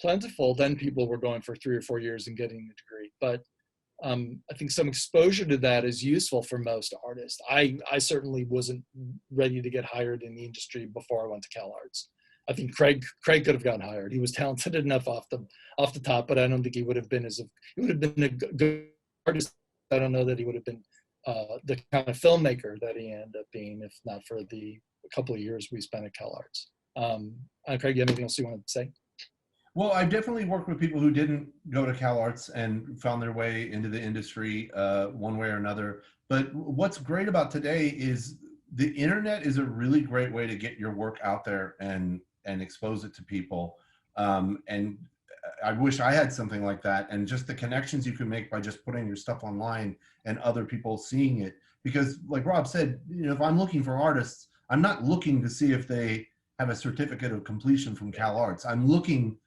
plentiful, then people were going for 3 or 4 years and getting a degree. But I think some exposure to that is useful for most artists. I certainly wasn't ready to get hired in the industry before I went to Calarts. I think Craig could have gotten hired. He was talented enough off the top, but I don't think he would have been he would have been a good artist. I don't know that he would have been the kind of filmmaker that he ended up being, if not for the couple of years we spent at Calarts. Craig, you have anything else you wanted to say? Well, I definitely worked with people who didn't go to Calarts and found their way into the industry one way or another. But what's great about today is the internet is a really great way to get your work out there and expose it to people. And I wish I had something like that. And just the connections you can make by just putting your stuff online and other people seeing it. Because like Rob said, if I'm looking for artists, I'm not looking to see if they have a certificate of completion from Calarts. I'm looking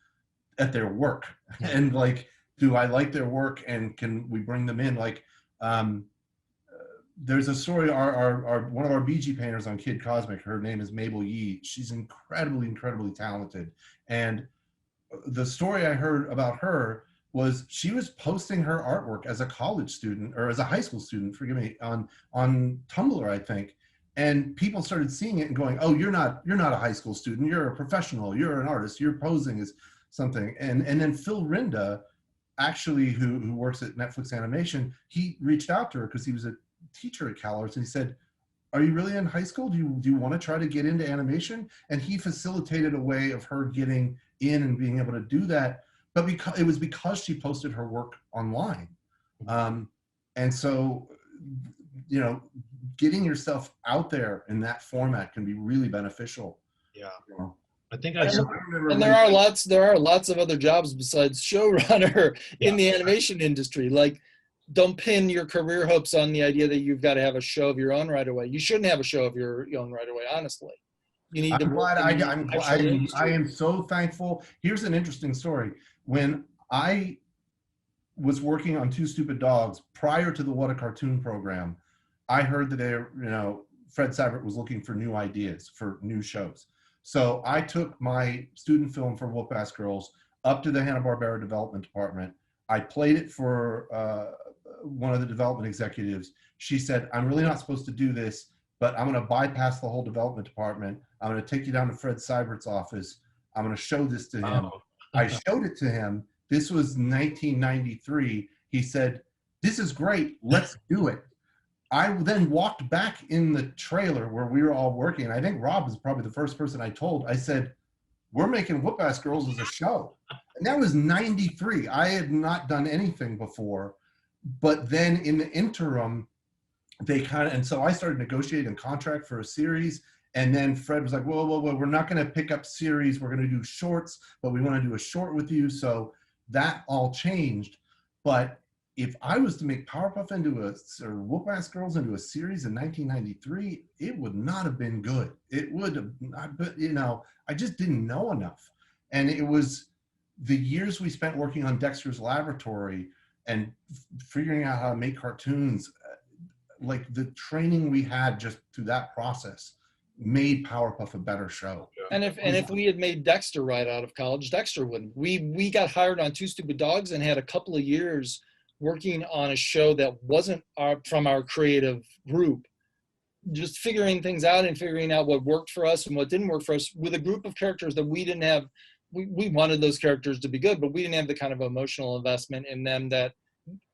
at their work and do I like their work and can we bring them in? There's a story, our one of our BG painters on Kid Cosmic, her name is Mabel Yee. She's incredibly talented. And the story I heard about her was she was posting her artwork as a college student or as a high school student, forgive me, on Tumblr, I think. And people started seeing it and going, oh, you're not a high school student, you're a professional, you're an artist, you're posing as something. And then Phil Rinda, actually, who works at Netflix Animation, he reached out to her because he was a teacher at Calarts, and he said, are you really in high school? Do you want to try to get into animation? And he facilitated a way of her getting in and being able to do that. But because she posted her work online. And so, getting yourself out there in that format can be really beneficial. Yeah. I think and there are lots of other jobs besides showrunner in the animation industry. Like, don't pin your career hopes on the idea that you've got to have a show of your own right away. You shouldn't have a show of your own right away, honestly. You need I am so thankful. Here's an interesting story. When I was working on Two Stupid Dogs prior to the What a Cartoon program, I heard that Fred Savert was looking for new ideas for new shows. So I took my student film for Powerpuff Girls up to the Hanna-Barbera development department. I played it for one of the development executives. She said, I'm really not supposed to do this, but I'm going to bypass the whole development department. I'm going to take you down to Fred Seibert's office. I'm going to show this to him. Oh. I showed it to him. This was 1993. He said, this is great. Let's do it. I then walked back in the trailer where we were all working. I think Rob was probably the first person I told. I said, we're making Powerpuff Girls as a show. And that was 93. I had not done anything before. But then in the interim, and so I started negotiating a contract for a series. And then Fred was like, whoa, we're not going to pick up series. We're going to do shorts, but we want to do a short with you. So that all changed. But if I was to make Powerpuff or Whoop-Ass Girls into a series in 1993, it would not have been good. It would have not, but I just didn't know enough. And it was the years we spent working on Dexter's Laboratory and figuring out how to make cartoons, like the training we had just through that process made Powerpuff a better show. And if we had made Dexter right out of college, Dexter wouldn't. We got hired on Two Stupid Dogs and had a couple of years working on a show that wasn't from our creative group, just figuring things out and figuring out what worked for us and what didn't work for us with a group of characters that we didn't have. We wanted those characters to be good, but we didn't have the kind of emotional investment in them that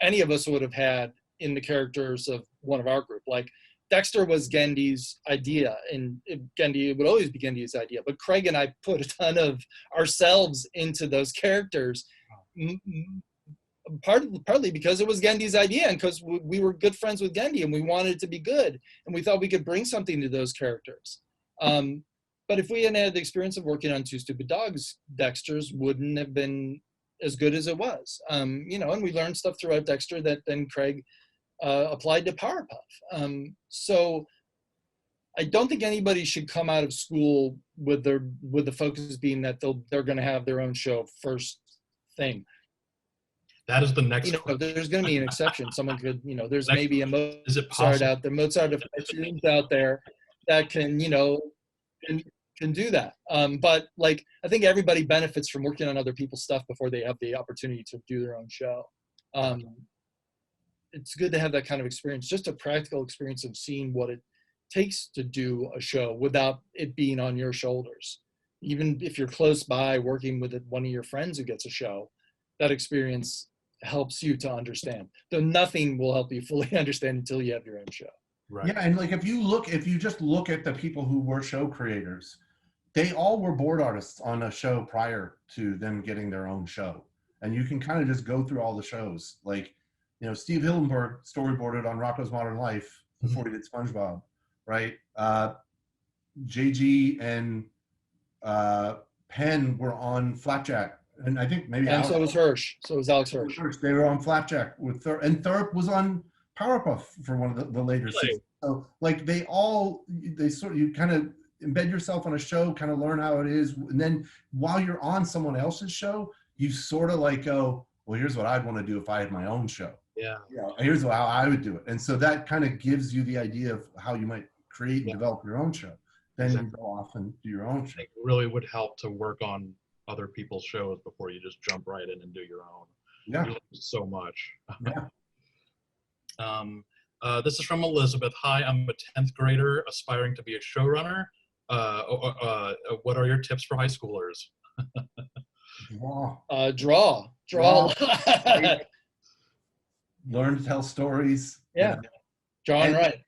any of us would have had in the characters of one of our group. Like Dexter was Gendy's idea, and Gendy would always be Gendy's idea. But Craig and I put a ton of ourselves into those characters, partly because it was Gendy's idea, and because we were good friends with Gendy, and we wanted it to be good, and we thought we could bring something to those characters. But if we hadn't had the experience of working on Two Stupid Dogs, Dexter's wouldn't have been as good as it was. And we learned stuff throughout Dexter that then Craig applied to Powerpuff. So I don't think anybody should come out of school with the focus being that they're going to have their own show first thing. That is the next. There's going to be an exception. Someone could, there's next maybe a Mozart out there, Mozart of cartoons out there that can do that. But like, I think everybody benefits from working on other people's stuff before they have the opportunity to do their own show. It's good to have that kind of experience, just a practical experience of seeing what it takes to do a show without it being on your shoulders. Even if you're close by working with one of your friends who gets a show, that experience helps you to understand. Though nothing will help you fully understand until you have your own show. Right. Yeah, and like if you just look at the people who were show creators, they all were board artists on a show prior to them getting their own show. And you can kind of just go through all the shows. Like, Steve Hillenburg storyboarded on Rocko's Modern Life before he did SpongeBob, right? JG and Penn were on Flapjack. And I think maybe and so was Hirsch. So was Alex Hirsch. They were on Flapjack with Thurp. And Thurp was on Powerpuff for one of the later seasons. So like you kind of embed yourself on a show, kind of learn how it is. And then while you're on someone else's show, you sort of like go, well, here's what I'd want to do if I had my own show. Yeah. Here's how I would do it. And so that kind of gives you the idea of how you might create and develop your own show. Then you go off and do your own show. It really would help to work on other people's shows before you just jump right in and do your own. Yeah. You learn so much. Yeah. This is from Elizabeth. Hi, I'm a 10th grader aspiring to be a showrunner. What are your tips for high schoolers? Draw. Learn to tell stories. Yeah. Draw and write.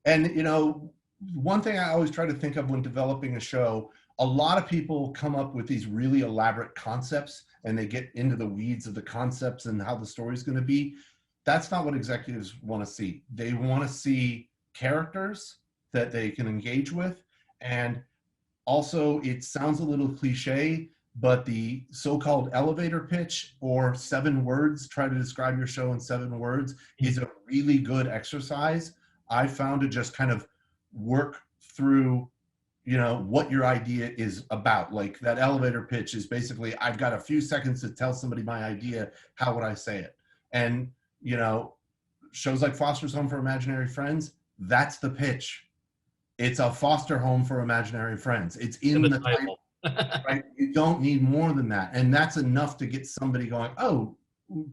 And one thing I always try to think of when developing a show, a lot of people come up with these really elaborate concepts and they get into the weeds of the concepts and how the story's going to be. That's not what executives want to see. They want to see characters that they can engage with. And also, it sounds a little cliche, but the so-called elevator pitch, or 7 words, try to describe your show in 7 words, is a really good exercise. I found to just kind of work through, what your idea is about. Like that elevator pitch is basically, I've got a few seconds to tell somebody my idea. How would I say it? And, shows like Foster's Home for Imaginary Friends, that's the pitch. It's a foster home for imaginary friends. It's in the title. Right? You don't need more than that. And that's enough to get somebody going, oh,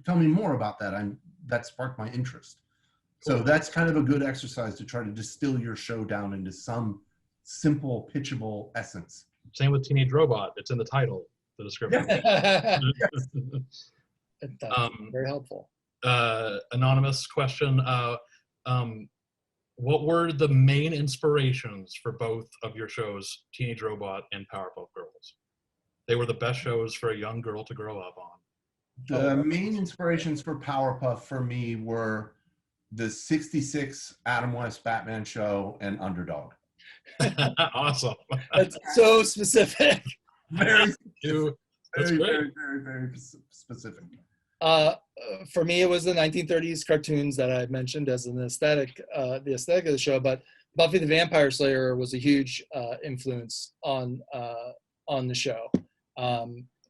tell me more about that. That sparked my interest. So that's kind of a good exercise to try to distill your show down into some simple, pitchable essence. Same with Teenage Robot. It's in the title, the description. Very helpful. Anonymous question. What were the main inspirations for both of your shows, Teenage Robot and Powerpuff Girls? They were the best shows for a young girl to grow up on. The main inspirations for Powerpuff for me were the '66 Adam West Batman show and Underdog. Awesome. That's so specific. Very, That's very, great. very, very, very specific. For me, it was the 1930s cartoons that I mentioned as an aesthetic, the aesthetic of the show. But Buffy the Vampire Slayer was a huge influence on the show,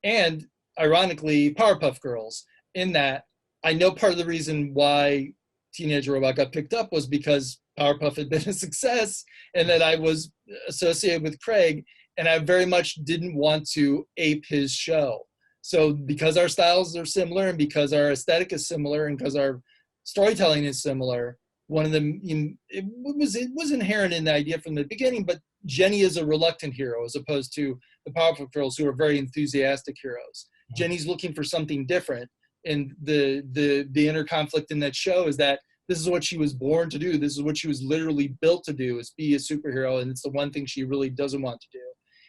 and ironically, Powerpuff Girls. In that, I know part of the reason why Teenage Robot got picked up was because Powerpuff had been a success, and that I was associated with Craig, and I very much didn't want to ape his show. So because our styles are similar and because our aesthetic is similar and because our storytelling is similar, one of them, it was inherent in the idea from the beginning, but Jenny is a reluctant hero as opposed to the Powerpuff Girls, who are very enthusiastic heroes. Jenny's looking for something different, and the inner conflict in that show is that this is what she was born to do. This is what she was literally built to do, is be a superhero, and it's the one thing she really doesn't want to do.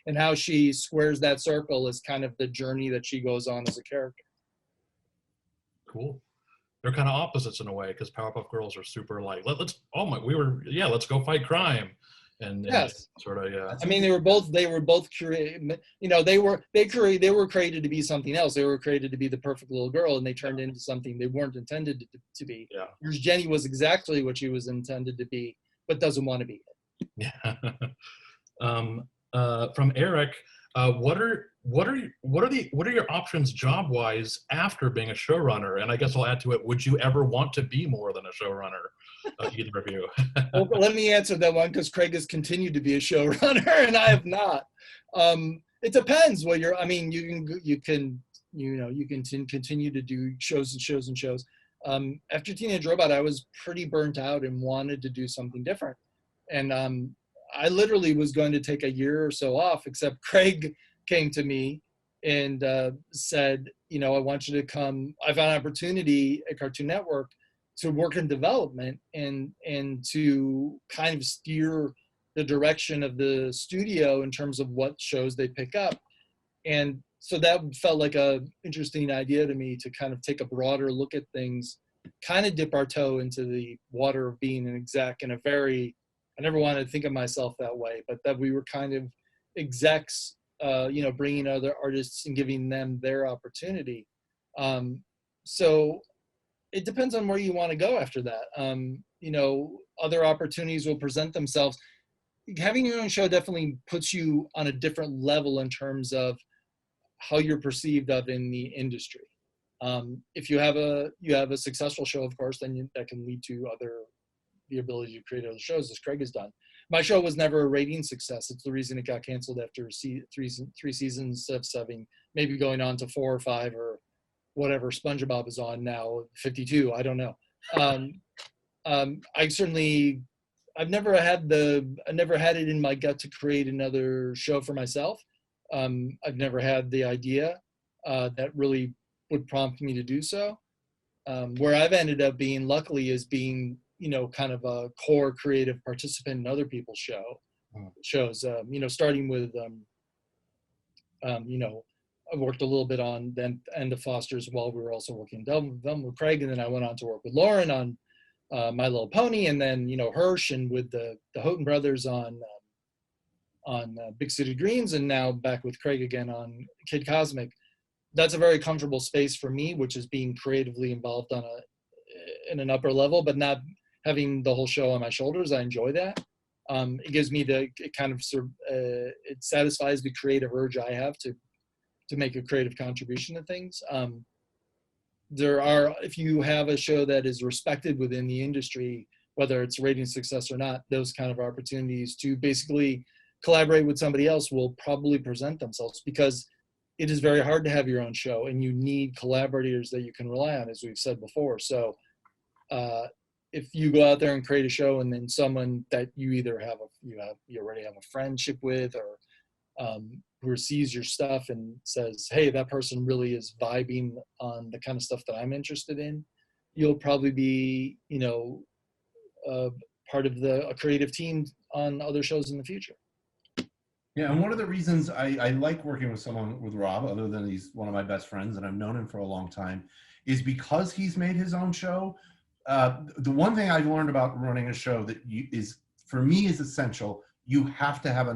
And how she squares that circle is kind of the journey that she goes on as a character. Cool. They're kind of opposites in a way, because Powerpuff Girls are super like, let's go fight crime, and Yes, sort of, yeah. I mean, they were both created. You know, they were created to be something else. They were created to be the perfect little girl, and they turned into something they weren't intended to be. Yeah. Whereas Jenny was exactly what she was intended to be, but doesn't want to be it. Yeah. From Eric, what are your options job wise after being a showrunner? And I guess I'll add to it: would you ever want to be more than a showrunner? Either of you. Well, let me answer that one, because Craig has continued to be a showrunner and I have not. It depends what you're. I mean, you can continue to do shows and shows and shows. After Teenage Robot, I was pretty burnt out and wanted to do something different, and I literally was going to take a year or so off, except Craig came to me and said, I want you to come. I found an opportunity at Cartoon Network to work in development and to kind of steer the direction of the studio in terms of what shows they pick up. And so that felt like a interesting idea to me, to kind of take a broader look at things, kind of dip our toe into the water of being an exec in a very, I never wanted to think of myself that way, but that we were kind of execs, bringing other artists and giving them their opportunity. So it depends on where you want to go after that. Other opportunities will present themselves. Having your own show definitely puts you on a different level in terms of how you're perceived of in the industry. If you have a successful show, of course, then that can lead to the ability to create other shows, as Craig has done. My show was never a rating success. It's the reason it got canceled after three seasons of 7, maybe going on to 4 or 5 or whatever SpongeBob is on now, 52. I don't know. I've never had it in my gut to create another show for myself. I've never had the idea that really would prompt me to do so. Where I've ended up being, luckily, is being, kind of a core creative participant in other people's shows. Starting with, I worked a little bit on the end of Foster's while we were also working with Craig, and then I went on to work with Lauren on My Little Pony, and then Hirsch and with the Houghton brothers on Big City Dreams, and now back with Craig again on Kid Cosmic. That's a very comfortable space for me, which is being creatively involved in an upper level, but not having the whole show on my shoulders. I enjoy that. It gives me it satisfies the creative urge I have to make a creative contribution to things. If you have a show that is respected within the industry, whether it's rating success or not, those kind of opportunities to basically collaborate with somebody else will probably present themselves, because it is very hard to have your own show and you need collaborators that you can rely on, as we've said before. So if you go out there and create a show and then someone that you either you already have a friendship with, or who sees your stuff and says, hey, that person really is vibing on the kind of stuff that I'm interested in, you'll probably be, part of a creative team on other shows in the future. Yeah, and one of the reasons I like working with someone with Rob, other than he's one of my best friends and I've known him for a long time, is because he's made his own show. The one thing I've learned about running a show that for me is essential: you have to have a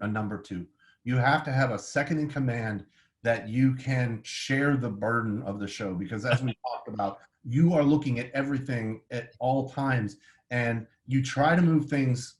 number two. You have to have a second in command that you can share the burden of the show, because as we talked about, you are looking at everything at all times, and you try to move things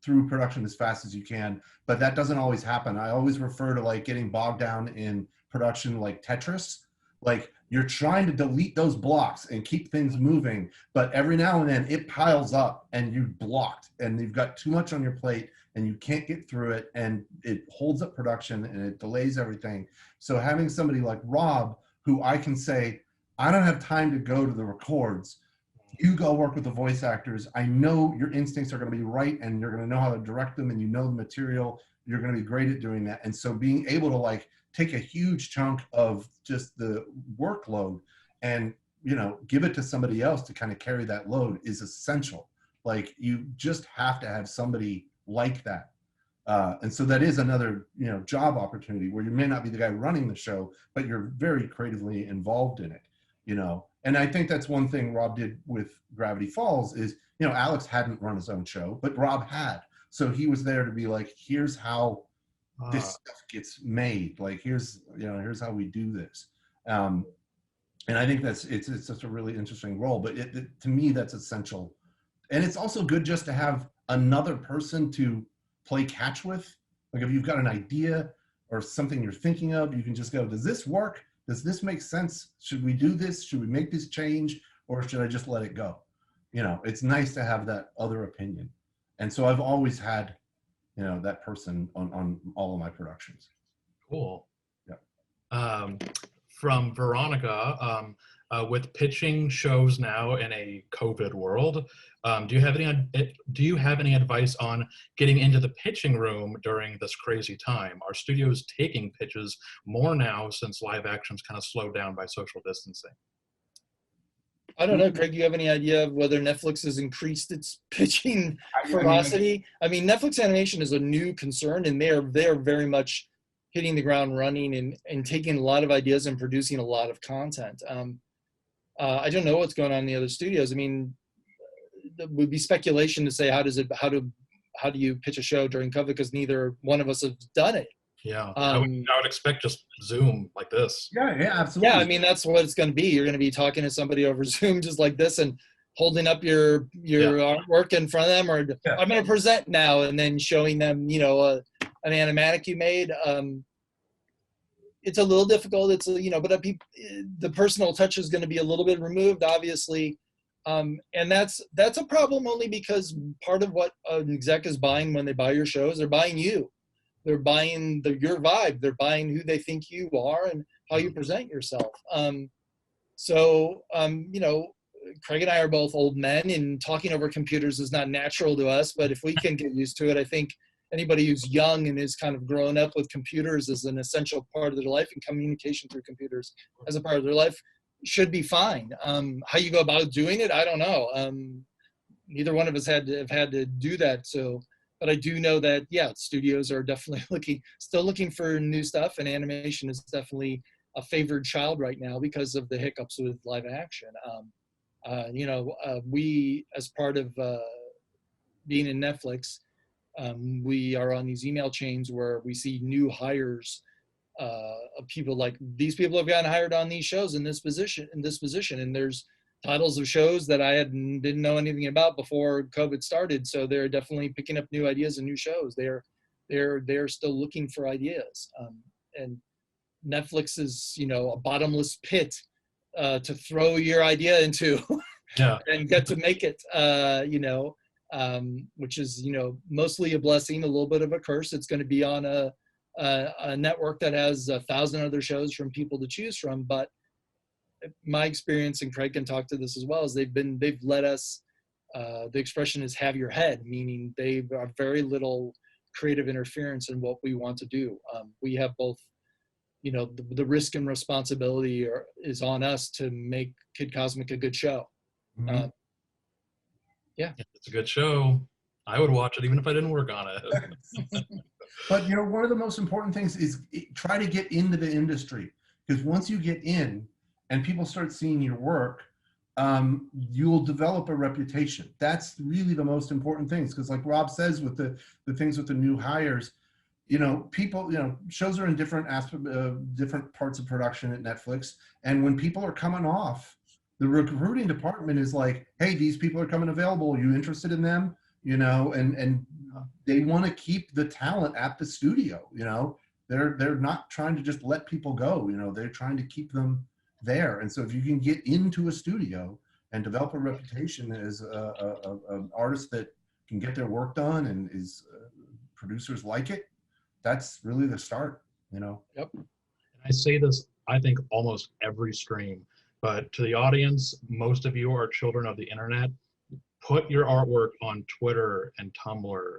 through production as fast as you can, but that doesn't always happen. I always refer to like getting bogged down in production like Tetris. Like, you're trying to delete those blocks and keep things moving, but every now and then it piles up and you're blocked and you've got too much on your plate and you can't get through it, and it holds up production and it delays everything. So having somebody like Rob, who I can say, I don't have time to go to the records, you go work with the voice actors. I know your instincts are going to be right and you're going to know how to direct them, and you know the material. You're going to be great at doing that. And so being able to like take a huge chunk of just the workload and, you know, give it to somebody else to kind of carry that load is essential. Like, you just have to have somebody like that. And so that is another, you know, job opportunity where you may not be the guy running the show, but you're very creatively involved in it, you know. And I think that's one thing Rob did with Gravity Falls is, you know, Alex hadn't run his own show, but Rob had. So he was there to be like, here's how this stuff gets made. Like, here's how we do this. And I think it's such a really interesting role, but to me, that's essential. And it's also good just to have another person to play catch with. Like, if you've got an idea or something you're thinking of, you can just go, does this work? Does this make sense? Should we do this? Should we make this change? Or should I just let it go? You know, it's nice to have that other opinion. And so I've always had, you know, that person on all of my productions. Cool. Yeah. From Veronica, with pitching shows now in a COVID world, do you have any advice on getting into the pitching room during this crazy time? Are studios taking pitches more now since live action's kind of slowed down by social distancing? I don't know, Craig, do you have any idea of whether Netflix has increased its pitching ferocity? I mean, Netflix animation is a new concern, and they're very much hitting the ground running and taking a lot of ideas and producing a lot of content. I don't know what's going on in the other studios. I mean, it would be speculation to say how do you pitch a show during COVID, because neither one of us have done it. Yeah, I would expect just Zoom like this. Yeah, absolutely. Yeah, I mean, that's what it's going to be. You're going to be talking to somebody over Zoom just like this and holding up your artwork in front of them, or I'm going to present now, and then showing them, you know, an animatic you made. It's a little difficult. It's but the personal touch is going to be a little bit removed, obviously, and that's a problem only because part of what an exec is buying when they buy your shows, they're buying you. They're buying your vibe. They're buying who they think you are and how you present yourself. You know, Craig and I are both old men, and talking over computers is not natural to us. But if we can get used to it, I think anybody who's young and is kind of grown up with computers as an essential part of their life, and communication through computers as a part of their life, should be fine. How you go about doing it, I don't know. Neither one of us have had to do that. But I do know that, studios are definitely still looking for new stuff, and animation is definitely a favored child right now because of the hiccups with live action. We, as part of being in Netflix, we are on these email chains where we see new hires of people like, these people have gotten hired on these shows in this position, and there's titles of shows that I didn't know anything about before COVID started. So they're definitely picking up new ideas and new shows. They're still looking for ideas. And Netflix is, a bottomless pit to throw your idea into and get to make it, which is, mostly a blessing, a little bit of a curse. It's going to be on a network that has 1,000 other shows from people to choose from. But my experience, and Craig can talk to this as well, is they've let us, the expression is have your head, meaning they are very little creative interference in what we want to do. We have both, the risk and responsibility is on us to make Kid Cosmic a good show. Mm-hmm. It's a good show. I would watch it even if I didn't work on it. But one of the most important things is try to get into the industry, because once you get in and people start seeing your work, you'll develop a reputation. That's really the most important things, because like Rob says, with the things with the new hires, people, shows are in different different parts of production at Netflix, and when people are coming off, the recruiting department is like, hey, these people are coming available, are you interested in them? And they want to keep the talent at the studio. They're not trying to just let people go. They're trying to keep them there. And so if you can get into a studio and develop a reputation as an artist that can get their work done and is producers like it, that's really the start. Yep. I say this, I think, almost every stream, but to the audience, most of you are children of the internet. Put your artwork on Twitter and Tumblr.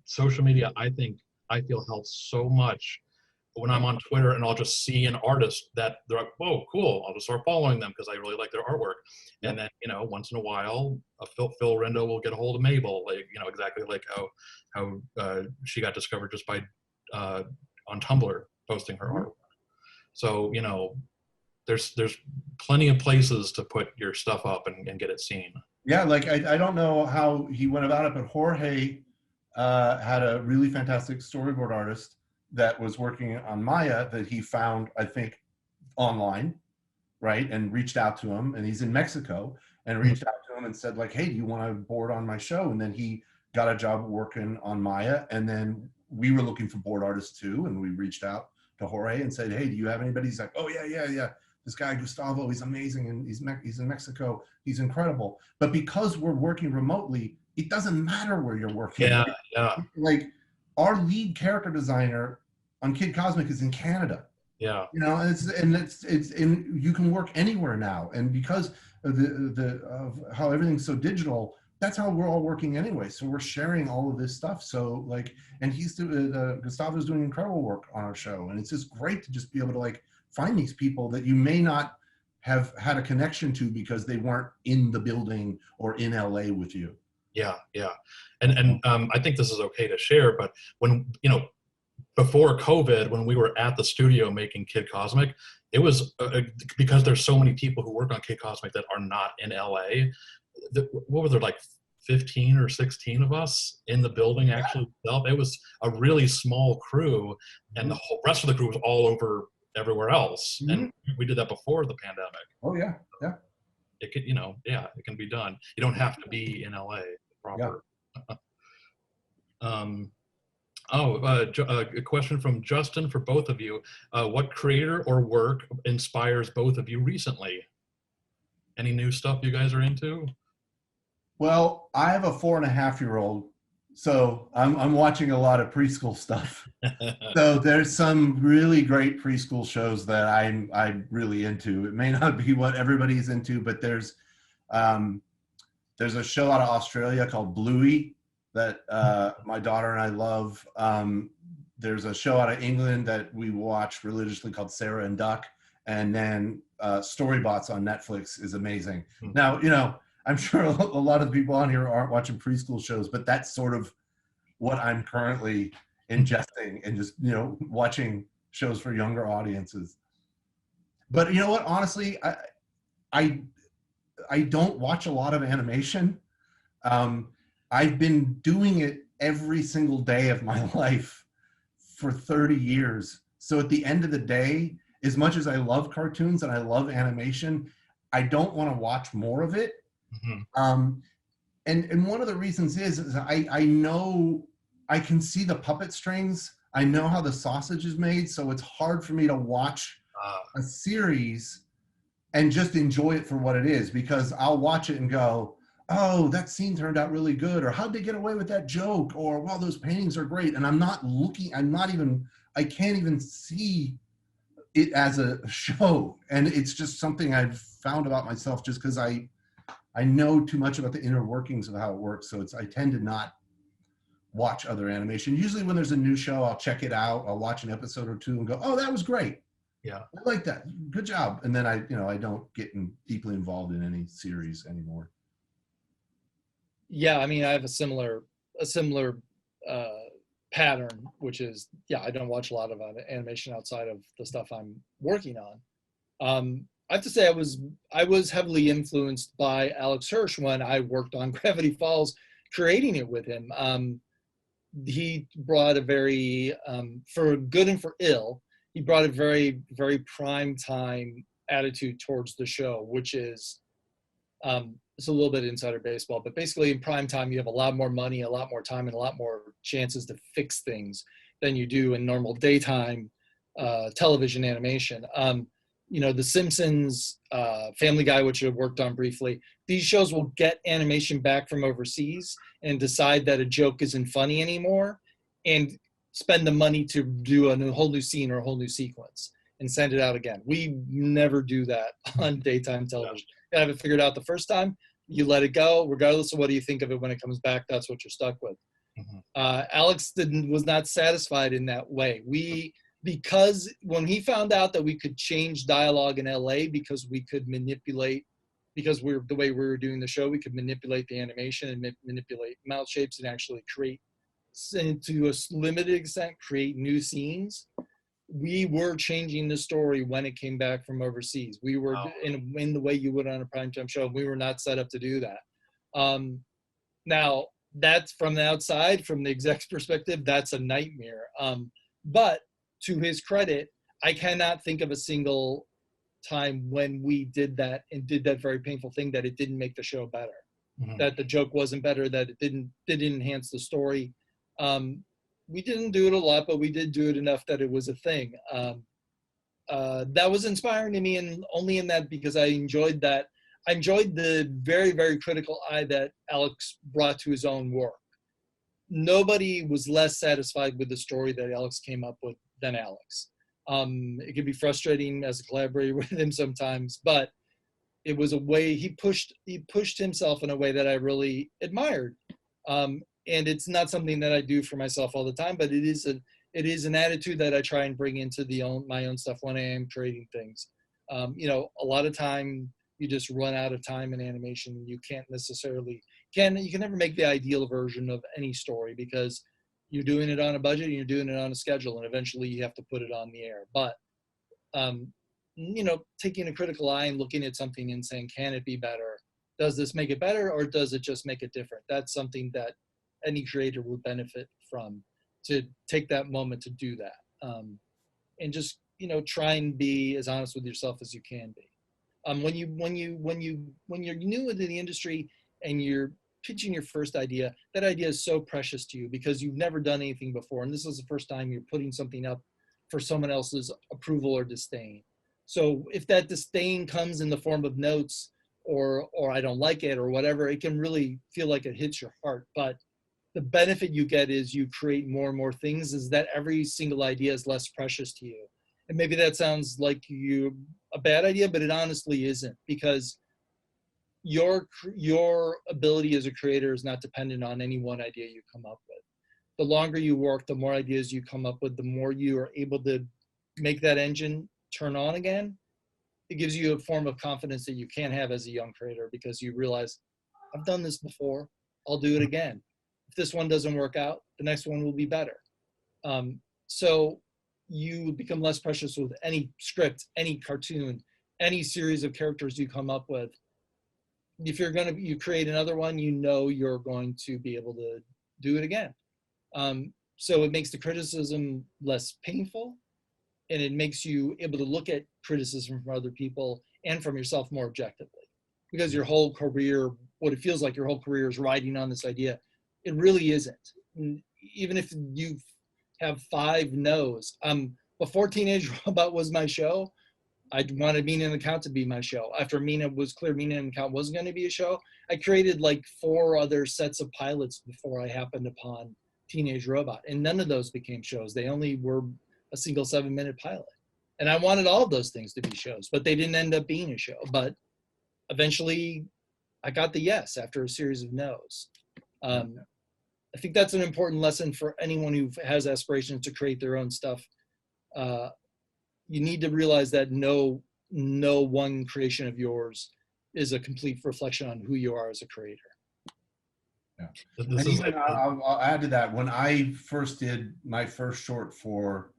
Social media, I feel helps so much. When I'm on Twitter and I'll just see an artist that they're like, whoa, cool, I'll just start following them because I really like their artwork. And then, once in a while, Phil Rendo will get a hold of Mabel, exactly like how she got discovered just by on Tumblr posting her artwork. So, there's plenty of places to put your stuff up and get it seen. Yeah, like I don't know how he went about it, but Jorge had a really fantastic storyboard artist that was working on Maya that he found, I think, online, right? And reached out to him, and he's in Mexico, and reached out to him and said like, hey, do you want to board on my show? And then he got a job working on Maya, and then we were looking for board artists too, and we reached out to Jorge and said, hey, do you have anybody? He's like, oh yeah. This guy Gustavo, he's amazing, and he's in Mexico. He's incredible. But because we're working remotely, it doesn't matter where you're working. Yeah. Like our lead character designer on Kid Cosmic is in Canada. Yeah. It's you can work anywhere now, and because of of how everything's so digital, that's how we're all working anyway. So we're sharing all of this stuff. So like, and Gustavo's doing incredible work on our show, and it's just great to just be able to like find these people that you may not have had a connection to because they weren't in the building or in LA with you. Yeah. And I think this is okay to share, but when, before COVID, when we were at the studio making Kid Cosmic, it was because there's so many people who work on Kid Cosmic that are not in LA. What was there, like 15 or 16 of us in the building actually? It was a really small crew, and the whole rest of the crew was all over everywhere else. And we did that before the pandemic. Oh yeah. It could, it can be done. You don't have to be in LA proper. Yeah. A question from Justin for both of you. What creator or work inspires both of you recently? Any new stuff you guys are into? Well, I have a 4.5-year-old, so I'm watching a lot of preschool stuff. So there's some really great preschool shows that I'm really into. It may not be what everybody's into, but there's a show out of Australia called Bluey that my daughter and I love. There's a show out of England that we watch religiously called Sarah and Duck, and then Storybots on Netflix is amazing. Now, I'm sure a lot of the people on here aren't watching preschool shows, but that's sort of what I'm currently ingesting and just, watching shows for younger audiences. But you know what? Honestly, I don't watch a lot of animation. I've been doing it every single day of my life for 30 years. So at the end of the day, as much as I love cartoons and I love animation, I don't want to watch more of it. And one of the reasons is I know I can see the puppet strings. I know how the sausage is made. So it's hard for me to watch a series and just enjoy it for what it is, because I'll watch it and go, oh, that scene turned out really good, or how'd they get away with that joke, or wow, those paintings are great. And I can't even see it as a show. And it's just something I've found about myself just because I know too much about the inner workings of how it works. So I tend to not watch other animation. Usually when there's a new show, I'll check it out. I'll watch an episode or two and go, oh, that was great. Yeah. I like that. Good job. And then I don't get deeply involved in any series anymore. Yeah. I mean, I have a similar pattern, which is, I don't watch a lot of animation outside of the stuff I'm working on. I have to say I was heavily influenced by Alex Hirsch when I worked on Gravity Falls, creating it with him. He brought a very, for good and for ill, he brought a very, very prime time attitude towards the show, which is, it's a little bit insider baseball, but basically in prime time, you have a lot more money, a lot more time, and a lot more chances to fix things than you do in normal daytime television animation. You know, The Simpsons, Family Guy, which I've worked on briefly, these shows will get animation back from overseas and decide that a joke isn't funny anymore and spend the money to do a whole new scene or a whole new sequence and send it out again. We never do that on daytime television. You have it figured out the first time, you let it go, regardless of what do you think of it when it comes back, that's what you're stuck with. Alex was not satisfied in that way. Because when he found out that we could change dialogue in LA because we could manipulate, because the way we were doing the show, we could manipulate the animation and manipulate mouth shapes and actually create, to a limited extent, create new scenes. We were changing the story when it came back from overseas. We were in the way you would on a primetime show. We were not set up to do that. Now, that's from the outside, from the exec's perspective, that's a nightmare. But to his credit, I cannot think of a single time when we did that and did that very painful thing that it didn't make the show better, that the joke wasn't better, that it didn't enhance the story. We didn't do it a lot, but we did do it enough that it was a thing. That was inspiring to me, and only in that because I enjoyed that. I enjoyed the very, very critical eye that Alex brought to his own work. Nobody was less satisfied with the story that Alex came up with than Alex. It could be frustrating as a collaborator with him sometimes, but it was a way he pushed himself in a way that I really admired. And it's not something that I do for myself all the time, but it is an attitude that I try and bring into my own stuff when I am creating things. You know, a lot of time you just run out of time in animation. You can't necessarily you can never make the ideal version of any story because you're doing it on a budget and you're doing it on a schedule, and eventually you have to put it on the air. But you know, taking a critical eye and looking at something and saying, can it be better? Does this make it better, or does it just make it different? That's something that any creator would benefit from, to take that moment to do that, and just, you know, try and be as honest with yourself as you can be. When you're new into the industry and you're pitching your first idea, that idea is so precious to you because you've never done anything before, and this is the first time you're putting something up for someone else's approval or disdain. So if that disdain comes in the form of notes or I don't like it or whatever, it can really feel like it hits your heart. But the benefit you get is you create more and more things, is that every single idea is less precious to you. And maybe that sounds like a bad idea, but it honestly isn't, because your ability as a creator is not dependent on any one idea you come up with. The longer you work, the more ideas you come up with, the more you are able to make that engine turn on again. It gives you a form of confidence that you can't have as a young creator, because you realize, I've done this before, I'll do it again. If this one doesn't work out, the next one will be better. So you become less precious with any script, any cartoon, any series of characters you come up with. If you create another one, you know you're going to be able to do it again. So it makes the criticism less painful, and it makes you able to look at criticism from other people and from yourself more objectively. Because your whole career, what it feels like your whole career is riding on this idea, it really isn't. Even if you have 5 no's. Before Teenage Robot was my show, I wanted Mina and the Count to be my show. After Mina was clear Mina and the Count wasn't going to be a show, I created like 4 other sets of pilots before I happened upon Teenage Robot. And none of those became shows. They only were a single 7-minute pilot. And I wanted all of those things to be shows, but they didn't end up being a show. But eventually I got the yes after a series of no's. I think that's an important lesson for anyone who has aspirations to create their own stuff. You need to realize that no one creation of yours is a complete reflection on who you are as a creator. Yeah. And even I'll add to that. When I first did my first short for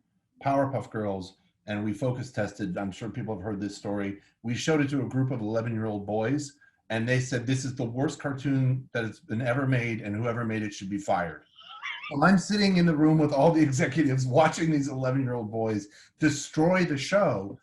Powerpuff Girls, and we focus tested. I'm sure people have heard this story. We showed it to a group of 11-year-old boys, and they said, this is the worst cartoon that has been ever made, and whoever made it should be fired. So I'm sitting in the room with all the executives watching these 11-year-old boys destroy the show.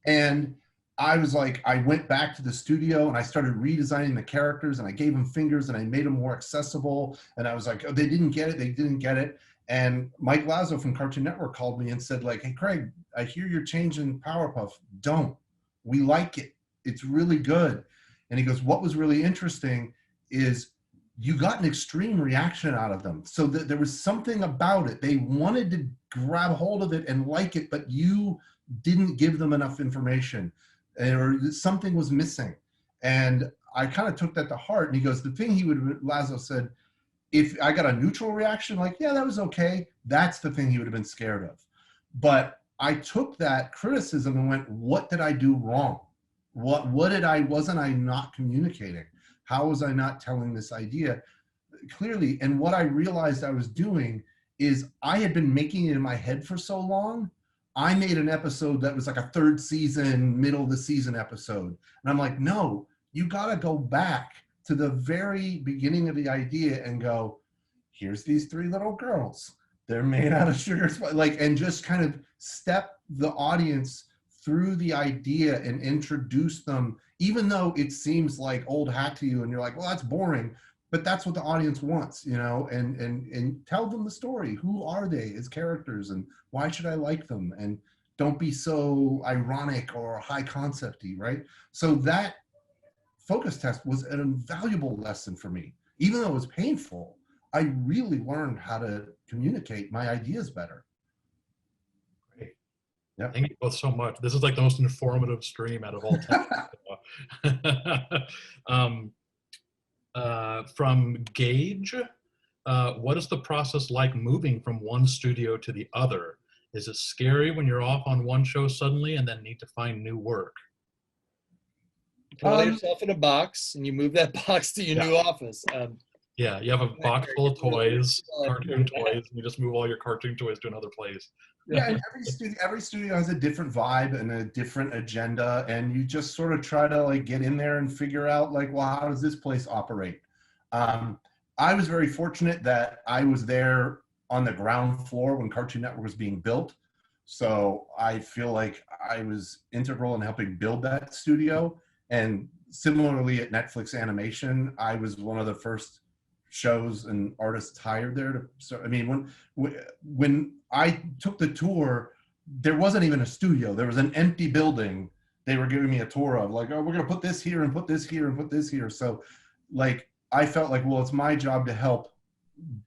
And I was like, I went back to the studio and I started redesigning the characters, and I gave them fingers and I made them more accessible. And I was like, oh, they didn't get it. They didn't get it. And Mike Lazo from Cartoon Network called me and said, like, hey, Craig, I hear you're changing Powerpuff. Don't. We like it. It's really good. And he goes, what was really interesting is you got an extreme reaction out of them. So there was something about it. They wanted to grab hold of it and like it, but you didn't give them enough information, or something was missing. And I kind of took that to heart. And he goes, Lazo said, if I got a neutral reaction, like, yeah, that was okay, that's the thing he would have been scared of. But I took that criticism and went, what did I do wrong? Wasn't I not communicating? How was I not telling this idea clearly? And what I realized I was doing is I had been making it in my head for so long. I made an episode that was like a third season, middle of the season episode. And I'm like, no, you got to go back to the very beginning of the idea and go, here's these 3 little girls. They're made out of sugar, and just kind of step the audience through the idea and introduce them, even though it seems like old hat to you and you're like, well, that's boring, but that's what the audience wants, and tell them the story. Who are they as characters, and why should I like them? And don't be so ironic or high concept-y, right? So that focus test was an invaluable lesson for me. Even though it was painful, I really learned how to communicate my ideas better. Yep. Thank you both so much. This is like the most informative stream out of all time. From Gage, what is the process like moving from one studio to the other? Is it scary when you're off on one show suddenly and then need to find new work? You put yourself in a box and you move that box to your new office. Yeah, you have a box full of toys, cartoon toys, and you just move all your cartoon toys to another place. Yeah, and every studio has a different vibe and a different agenda, and you just sort of try to like get in there and figure out like, well, how does this place operate? I was very fortunate that I was there on the ground floor when Cartoon Network was being built, so I feel like I was integral in helping build that studio. And similarly at Netflix Animation, I was one of the first shows and artists hired there. So I mean, when I took the tour, there wasn't even a studio. There was an empty building they were giving me a tour of, like, oh, we're gonna put this here and put this here and put this here. So like, I felt like, well, it's my job to help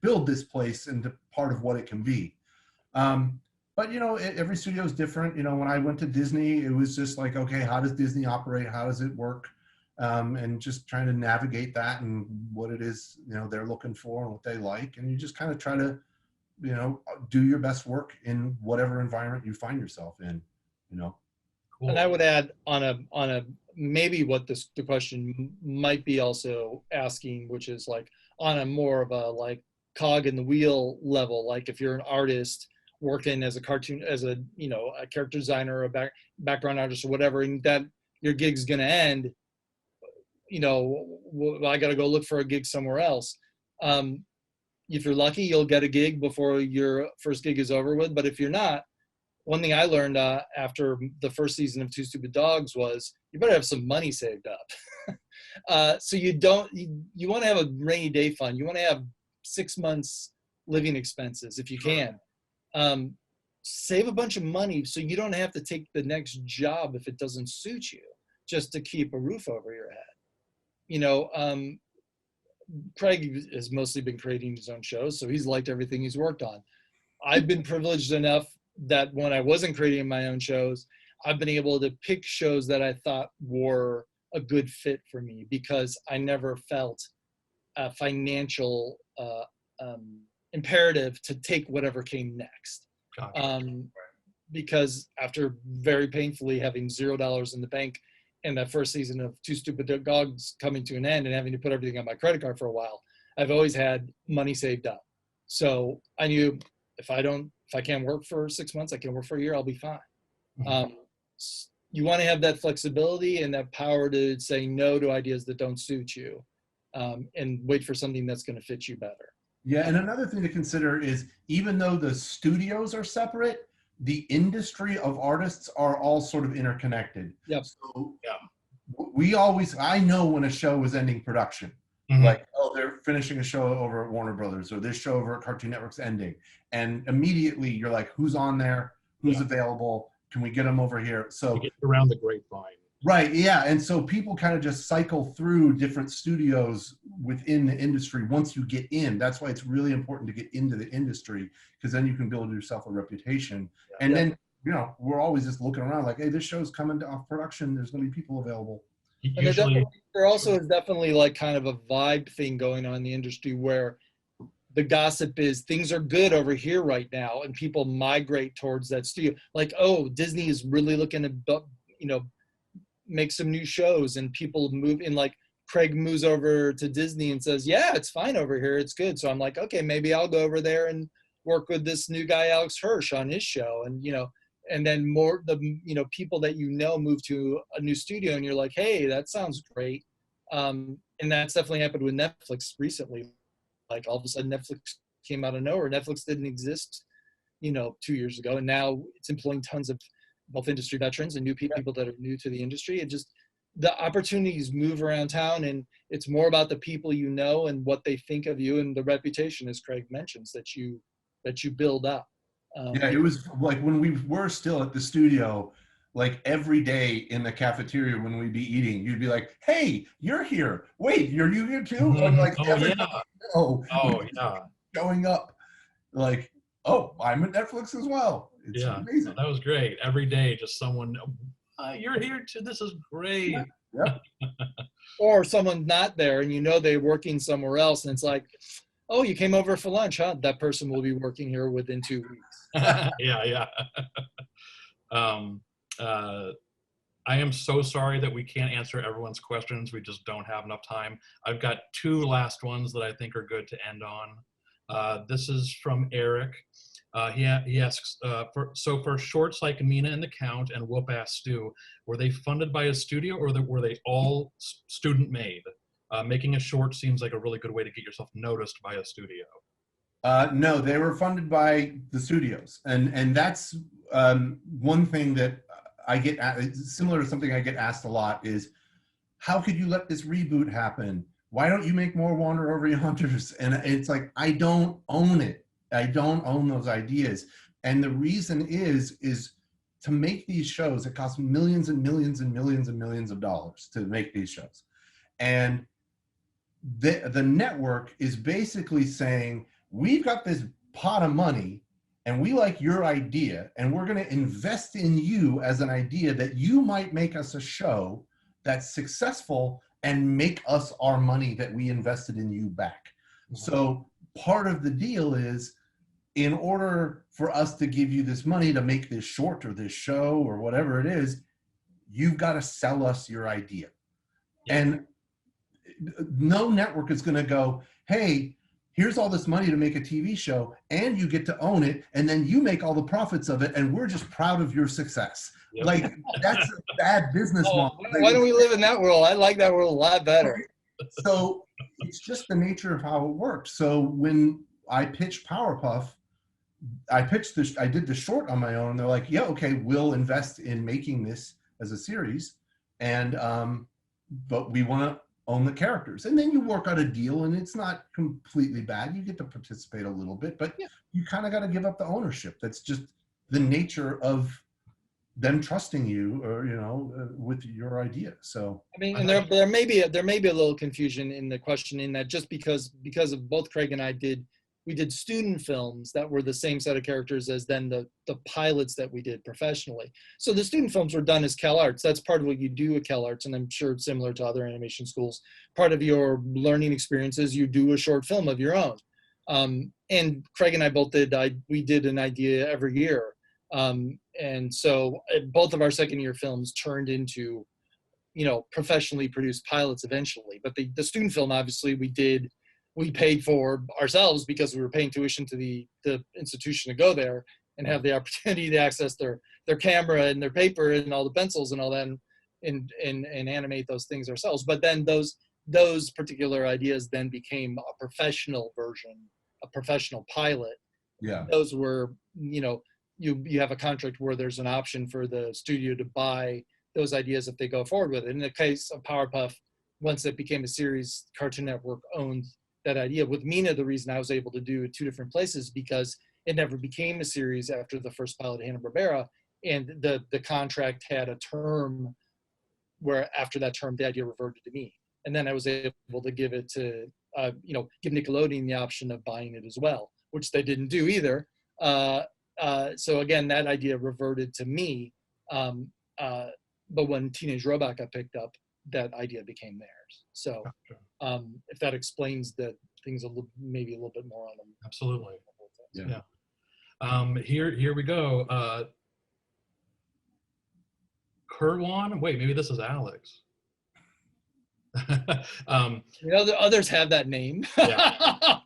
build this place into part of what it can be. But every studio is different. When I went to Disney, it was just like, okay, how does Disney operate? How does it work? And just trying to navigate that and what it is, they're looking for and what they like. And you just kind of try to, do your best work in whatever environment you find yourself in, Cool. And I would add on a maybe what the question might be also asking, which is like on a more of a like cog in the wheel level, like if you're an artist working as a cartoon, as a character designer, a background artist or whatever, and that your gig's gonna end, I got to go look for a gig somewhere else. If you're lucky, you'll get a gig before your first gig is over with. But if you're not, one thing I learned after the first season of Two Stupid Dogs was you better have some money saved up. So you want to have a rainy day fund. You want to have 6 months living expenses if you can. Save a bunch of money so you don't have to take the next job if it doesn't suit you, just to keep a roof over your head. Craig has mostly been creating his own shows, so he's liked everything he's worked on. I've been privileged enough that when I wasn't creating my own shows, I've been able to pick shows that I thought were a good fit for me because I never felt a financial imperative to take whatever came next. Gotcha. Because after very painfully having $0 in the bank in that first season of Two Stupid Dogs coming to an end and having to put everything on my credit card for a while, I've always had money saved up. So I knew if I can't work for 6 months, I can work for a year, I'll be fine. Um, you want to have that flexibility and that power to say no to ideas that don't suit you, and wait for something that's going to fit you better. Yeah, and another thing to consider is even though the studios are separate, the industry of artists are all sort of interconnected. Yep. So Yeah. I know when a show is ending production. Mhm. Like, oh, they're finishing a show over at Warner Brothers, or this show over at Cartoon Network's ending. And immediately you're like, who's on there? Who's available? Can we get them over here? So You get around the grapevine. right, yeah. And so people kind of just cycle through different studios within the industry once you get in. That's why it's really important to get into the industry, because then you can build yourself a reputation. And then, you know, we're always just looking around like, hey, this show's coming off production. There's going to be people available. And there also is definitely like kind of a vibe thing going on in the industry where the gossip is things are good over here right now, and people migrate towards that studio. Like, oh, Disney is really looking to, you know, make some new shows, and people move in. Like Craig moves over to Disney and says, yeah, it's fine over here, it's good. So I'm like, okay, maybe I'll go over there and work with this new guy Alex Hirsch on his show. And you know, and then more the, you know, people that you know move to a new studio and you're like, hey, that sounds great. And that's definitely happened with Netflix recently. Like all of a sudden Netflix came out of nowhere. Netflix didn't exist, you know, 2 years ago, and now it's employing tons of both industry veterans and new people that are new to the industry. It just, the opportunities move around town, and it's more about the people you know and what they think of you, and the reputation, as Craig mentions, that you build up. Yeah, it was like when we were still at the studio, like every day in the cafeteria when we'd be eating, you'd be like, hey, you're here. Wait, you're you here too? Mhm. And like Oh yeah. Showing up like, oh, I'm at Netflix as well. It's amazing. That was great. Every day, just someone, you're here too. This is great. Yeah. Or someone not there and you know they're working somewhere else, and it's like, oh, you came over for lunch, huh? That person will be working here within 2 weeks. Yeah. I am so sorry that we can't answer everyone's questions. We just don't have enough time. I've got two last ones that I think are good to end on. This is from Eric. He asks, for shorts like Mina and the Count and Whoop Ass Stew, were they funded by a studio, or were they all student made? Making a short seems like a really good way to get yourself noticed by a studio. No, they were funded by the studios. And that's one thing that I get, similar to something I get asked a lot is, how could you let this reboot happen? Why don't you make more Wander Over Yonders? And it's like, I don't own it. I don't own those ideas. And the reason is to make these shows, it costs millions and millions and millions and millions of dollars to make these shows. And the network is basically saying, we've got this pot of money and we like your idea, and we're going to invest in you as an idea that you might make us a show that's successful and make us our money that we invested in you back. Mm-hmm. So part of the deal is, in order for us to give you this money to make this short or this show or whatever it is, you've got to sell us your idea. Yeah. And no network is going to go, hey, here's all this money to make a TV show, and you get to own it, and then you make all the profits of it, and we're just proud of your success. Yep. Like, that's a bad business model. Why don't we live in that world? I like that world a lot better. So it's just the nature of how it works. So when I pitched Powerpuff, I did the short on my own, and they're like, yeah, okay, we'll invest in making this as a series, and but we want to own the characters. And then you work out a deal, and it's not completely bad. You get to participate a little bit, but you kind of got to give up the ownership. That's just the nature of them trusting you, or, you know, with your idea. So I mean, and there may be a little confusion in the question, in that just because of both Craig and I we did student films that were the same set of characters as then the pilots that we did professionally. So the student films were done as Calarts. That's part of what you do at Calarts, and I'm sure it's similar to other animation schools. Part of your learning experience is you do a short film of your own. And Craig and I both we did an idea every year. And so both of our second year films turned into, you know, professionally produced pilots eventually. But the student film, obviously, we paid for ourselves because we were paying tuition to the institution to go there. and have the opportunity to access their camera and their paper and all the pencils and all that, and animate those things ourselves. But then those particular ideas then became a professional version, a professional pilot. Yeah. Those were, you have a contract where there's an option for the studio to buy those ideas if they go forward with it. In the case of Powerpuff, once it became a series, Cartoon Network owned that idea. With Mina, the reason I was able to do it 2 different places, because it never became a series after the first pilot, Hanna-Barbera, and the contract had a term where after that term, the idea reverted to me. And then I was able to give it to, give Nickelodeon the option of buying it as well, which they didn't do either. So again, that idea reverted to me. But when Teenage Robot got picked up, that idea became theirs. So if that explains the things maybe a little bit more on them. Absolutely. Yeah. Here we go. Kurwan, wait, maybe this is Alex. The others have that name. Yeah.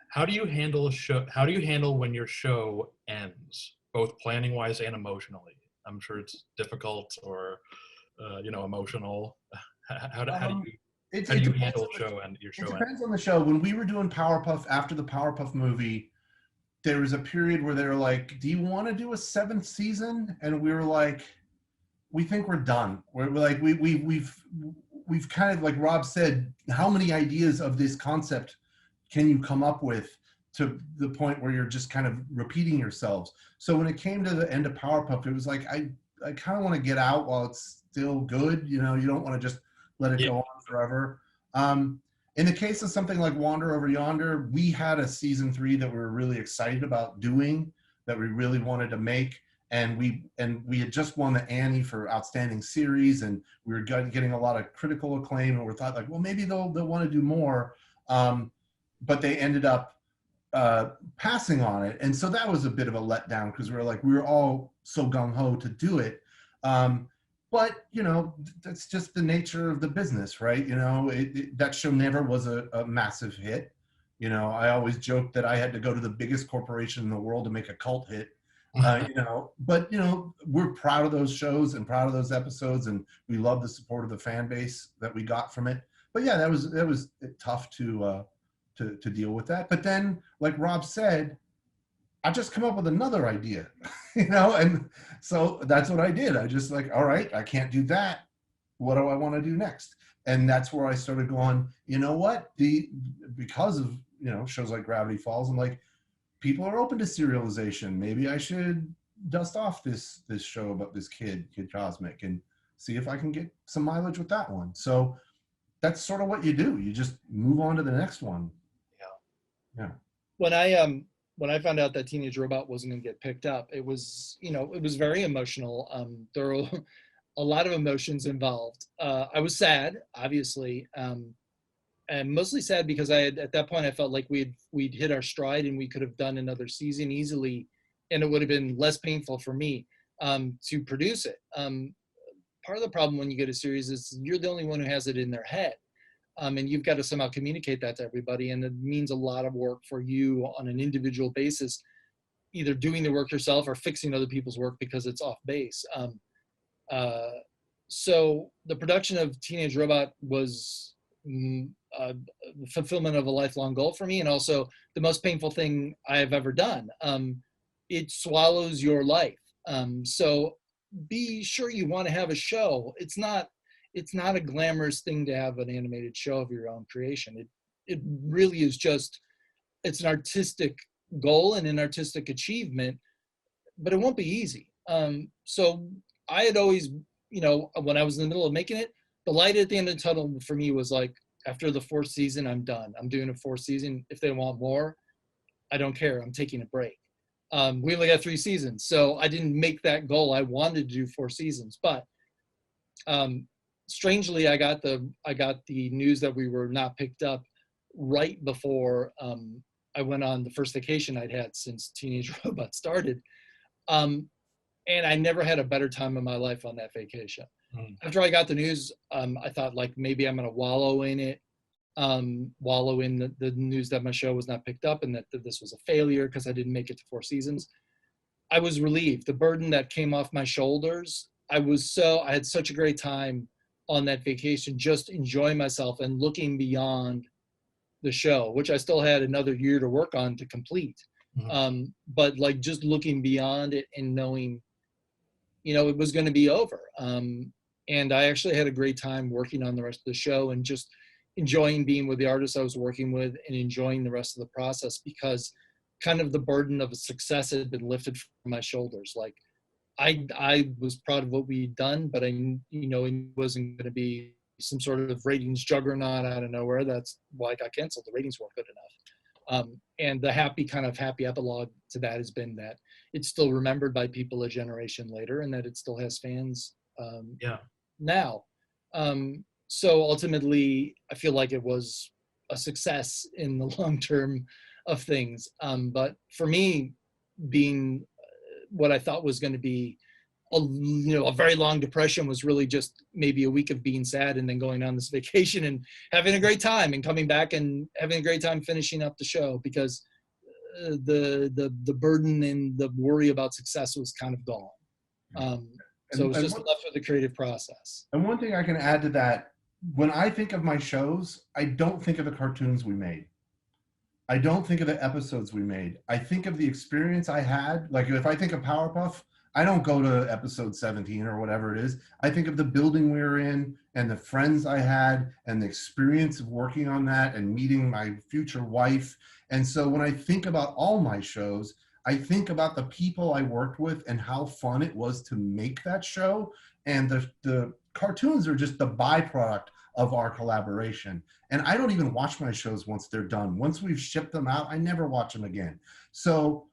How do you handle when your show ends, both planning wise and emotionally? I'm sure it's difficult or emotional. How do you handle show and your show? It depends on the show. When we were doing Powerpuff after the Powerpuff movie, there was a period where they were like, "Do you want to do a 7th season?" And we were like, "We think we're done. We're like we've kind of, like Rob said, how many ideas of this concept can you come up with to the point where you're just kind of repeating yourselves?" So when it came to the end of Powerpuff, it was like I kind of want to get out while it's still good. You don't want to just let it go on forever. In the case of something like Wander Over Yonder, we had a season 3 that we were really excited about doing, that we really wanted to make. And we had just won the Annie for Outstanding Series, and we were getting a lot of critical acclaim, and we thought like, well, maybe they'll want to do more. But they ended up passing on it. And so that was a bit of a letdown, because we were all so gung-ho to do it. But, that's just the nature of the business, right? That show never was a massive hit. I always joked that I had to go to the biggest corporation in the world to make a cult hit. But we're proud of those shows and proud of those episodes, and we love the support of the fan base that we got from it. But yeah, that was tough to deal with that. But then, like Rob said, I just come up with another idea, and so that's what I did. I just like, all right, I can't do that. What do I want to do next? And that's where I started going, what? Because of, shows like Gravity Falls, I'm like, people are open to serialization. Maybe I should dust off this show about this Kid Cosmic, and see if I can get some mileage with that one. So that's sort of what you do. You just move on to the next one. Yeah. When I found out that Teenage Robot wasn't going to get picked up, it was very emotional. There were a lot of emotions involved. I was sad, obviously, and mostly sad because at that point I felt like we'd hit our stride and we could have done another season easily, and it would have been less painful for me to produce it. Part of the problem when you get a series is you're the only one who has it in their head. And you've got to somehow communicate that to everybody. And it means a lot of work for you on an individual basis, either doing the work yourself or fixing other people's work because it's off base. So the production of Teenage Robot was the fulfillment of a lifelong goal for me, and also the most painful thing I've ever done. It swallows your life. So be sure you want to have a show. It's not a glamorous thing to have an animated show of your own creation. It really is it's an artistic goal and an artistic achievement, but it won't be easy. So I had always, when I was in the middle of making it, the light at the end of the tunnel for me was like, after the 4th season, I'm done. I'm doing a 4th season. If they want more, I don't care. I'm taking a break. We only got 3 seasons, so I didn't make that goal. I wanted to do 4 seasons, but strangely, I got the news that we were not picked up right before I went on the first vacation I'd had since Teenage Robot started. And I never had a better time in my life on that vacation. After I got the news, I thought like maybe I'm going to wallow in it. wallow in the news that my show was not picked up and that this was a failure because I didn't make it to 4 seasons. I was relieved. The burden that came off my shoulders, I had such a great time on that vacation, just enjoying myself and looking beyond the show, which I still had another year to work on to complete. Mm-hmm. But like just looking beyond it and knowing, it was going to be over. And I actually had a great time working on the rest of the show and just enjoying being with the artists I was working with and enjoying the rest of the process, because kind of the burden of success had been lifted from my shoulders. Like I was proud of what we'd done, but it wasn't going to be some sort of ratings juggernaut out of nowhere. That's why it got canceled. The ratings weren't good enough. And the happy epilogue to that has been that it's still remembered by people a generation later, and that it still has fans now. So ultimately, I feel like it was a success in the long term of things. But for me, being what I thought was going to be a very long depression was really just maybe a week of being sad and then going on this vacation and having a great time and coming back and having a great time finishing up the show, because the burden and the worry about success was kind of gone. So it was just left with the creative process. And one thing I can add to that, when I think of my shows, I don't think of the cartoons we made. I don't think of the episodes we made. I think of the experience I had. Like if I think of Powerpuff, I don't go to episode 17 or whatever it is. I think of the building we were in and the friends I had and the experience of working on that and meeting my future wife. And so when I think about all my shows, I think about the people I worked with and how fun it was to make that show. And the cartoons are just the byproduct of our collaboration. And I don't even watch my shows once they're done. Once we've shipped them out, I never watch them again. So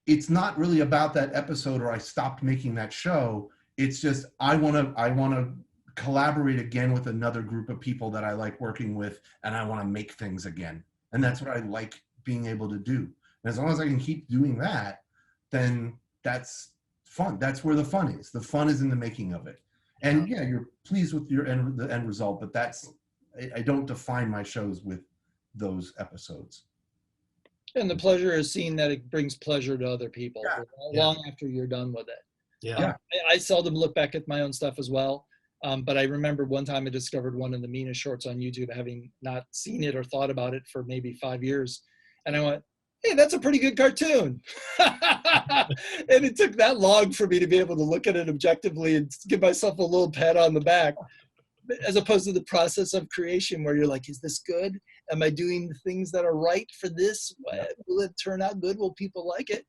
it's not really about that episode or I stopped making that show. It's just I want to collaborate again with another group of people that I like working with, and I want to make things again. And that's what I like being able to do. And as long as I can keep doing that, then that's fun. That's where the fun is. The fun is in the making of it. And yeah, you're pleased with the end result, but I don't define my shows with those episodes. And the pleasure is seeing that it brings pleasure to other people long after you're done with it. Yeah. I seldom look back at my own stuff as well. But I remember one time I discovered one of the Mina shorts on YouTube, having not seen it or thought about it for maybe 5 years. And I went, hey, that's a pretty good cartoon. And it took that long for me to be able to look at it objectively and give myself a little pat on the back, as opposed to the process of creation where you're like, is this good? Am I doing the things that are right for this? Will it turn out good? Will people like it?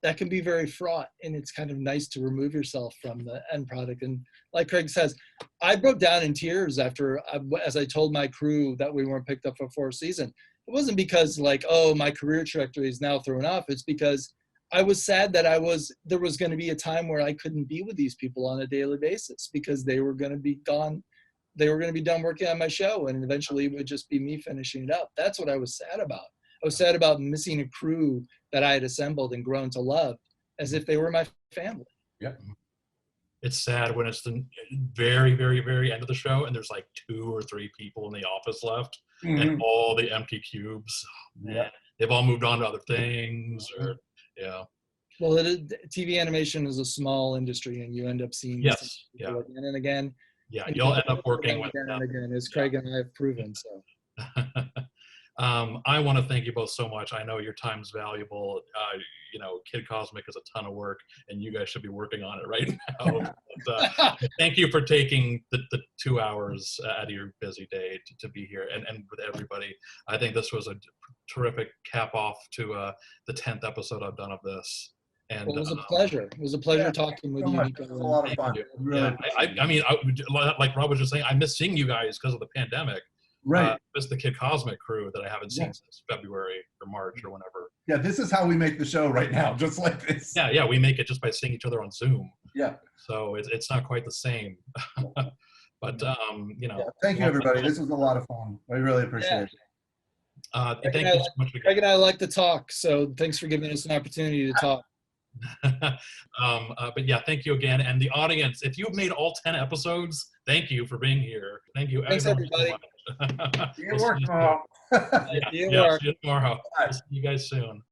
That can be very fraught, and it's kind of nice to remove yourself from the end product. And like Craig says, I broke down in tears as I told my crew that we weren't picked up for 4th season. It wasn't because like, oh, my career trajectory is now thrown off. It's because I was sad that there was going to be a time where I couldn't be with these people on a daily basis because they were going to be gone. They were going to be done working on my show, and eventually it would just be me finishing it up. That's what I was sad about. I was sad about missing a crew that I had assembled and grown to love as if they were my family. Yeah. It's sad when it's the very, very, very end of the show and there's like 2 or 3 people in the office left and all the empty cubes. Oh, man. They've all moved on to other things Well, TV animation is a small industry, and you end up seeing again and again. Yeah, you'll end up working with them. Again, as Craig and I have proven. So, I want to thank you both so much. I know your time's valuable. Kid Cosmic is a ton of work, and you guys should be working on it right now. But, thank you for taking the 2 hours out of your busy day to be here and with everybody. I think this was a terrific cap off to the 10th episode I've done of this. And it was a pleasure. It was a pleasure talking with you, Nico. It was a lot of fun. Really I mean, like Rob was just saying, I miss seeing you guys because of the pandemic. Right. It's the Kid Cosmic crew that I haven't seen since February or March or whenever. Yeah, this is how we make the show right now, just like this. Yeah, we make it just by seeing each other on Zoom. Yeah. So it's not quite the same. But, thank you, everybody. This was a lot of fun. I really appreciate it. Thank you so much. Craig and I like to talk, so thanks for giving us an opportunity to talk. But yeah, thank you again. And the audience, if you've made all 10 episodes, thank you for being here. Thank you. Thanks, everybody. So much. See you tomorrow. You Yeah, are. see you tomorrow. I'll see you guys soon.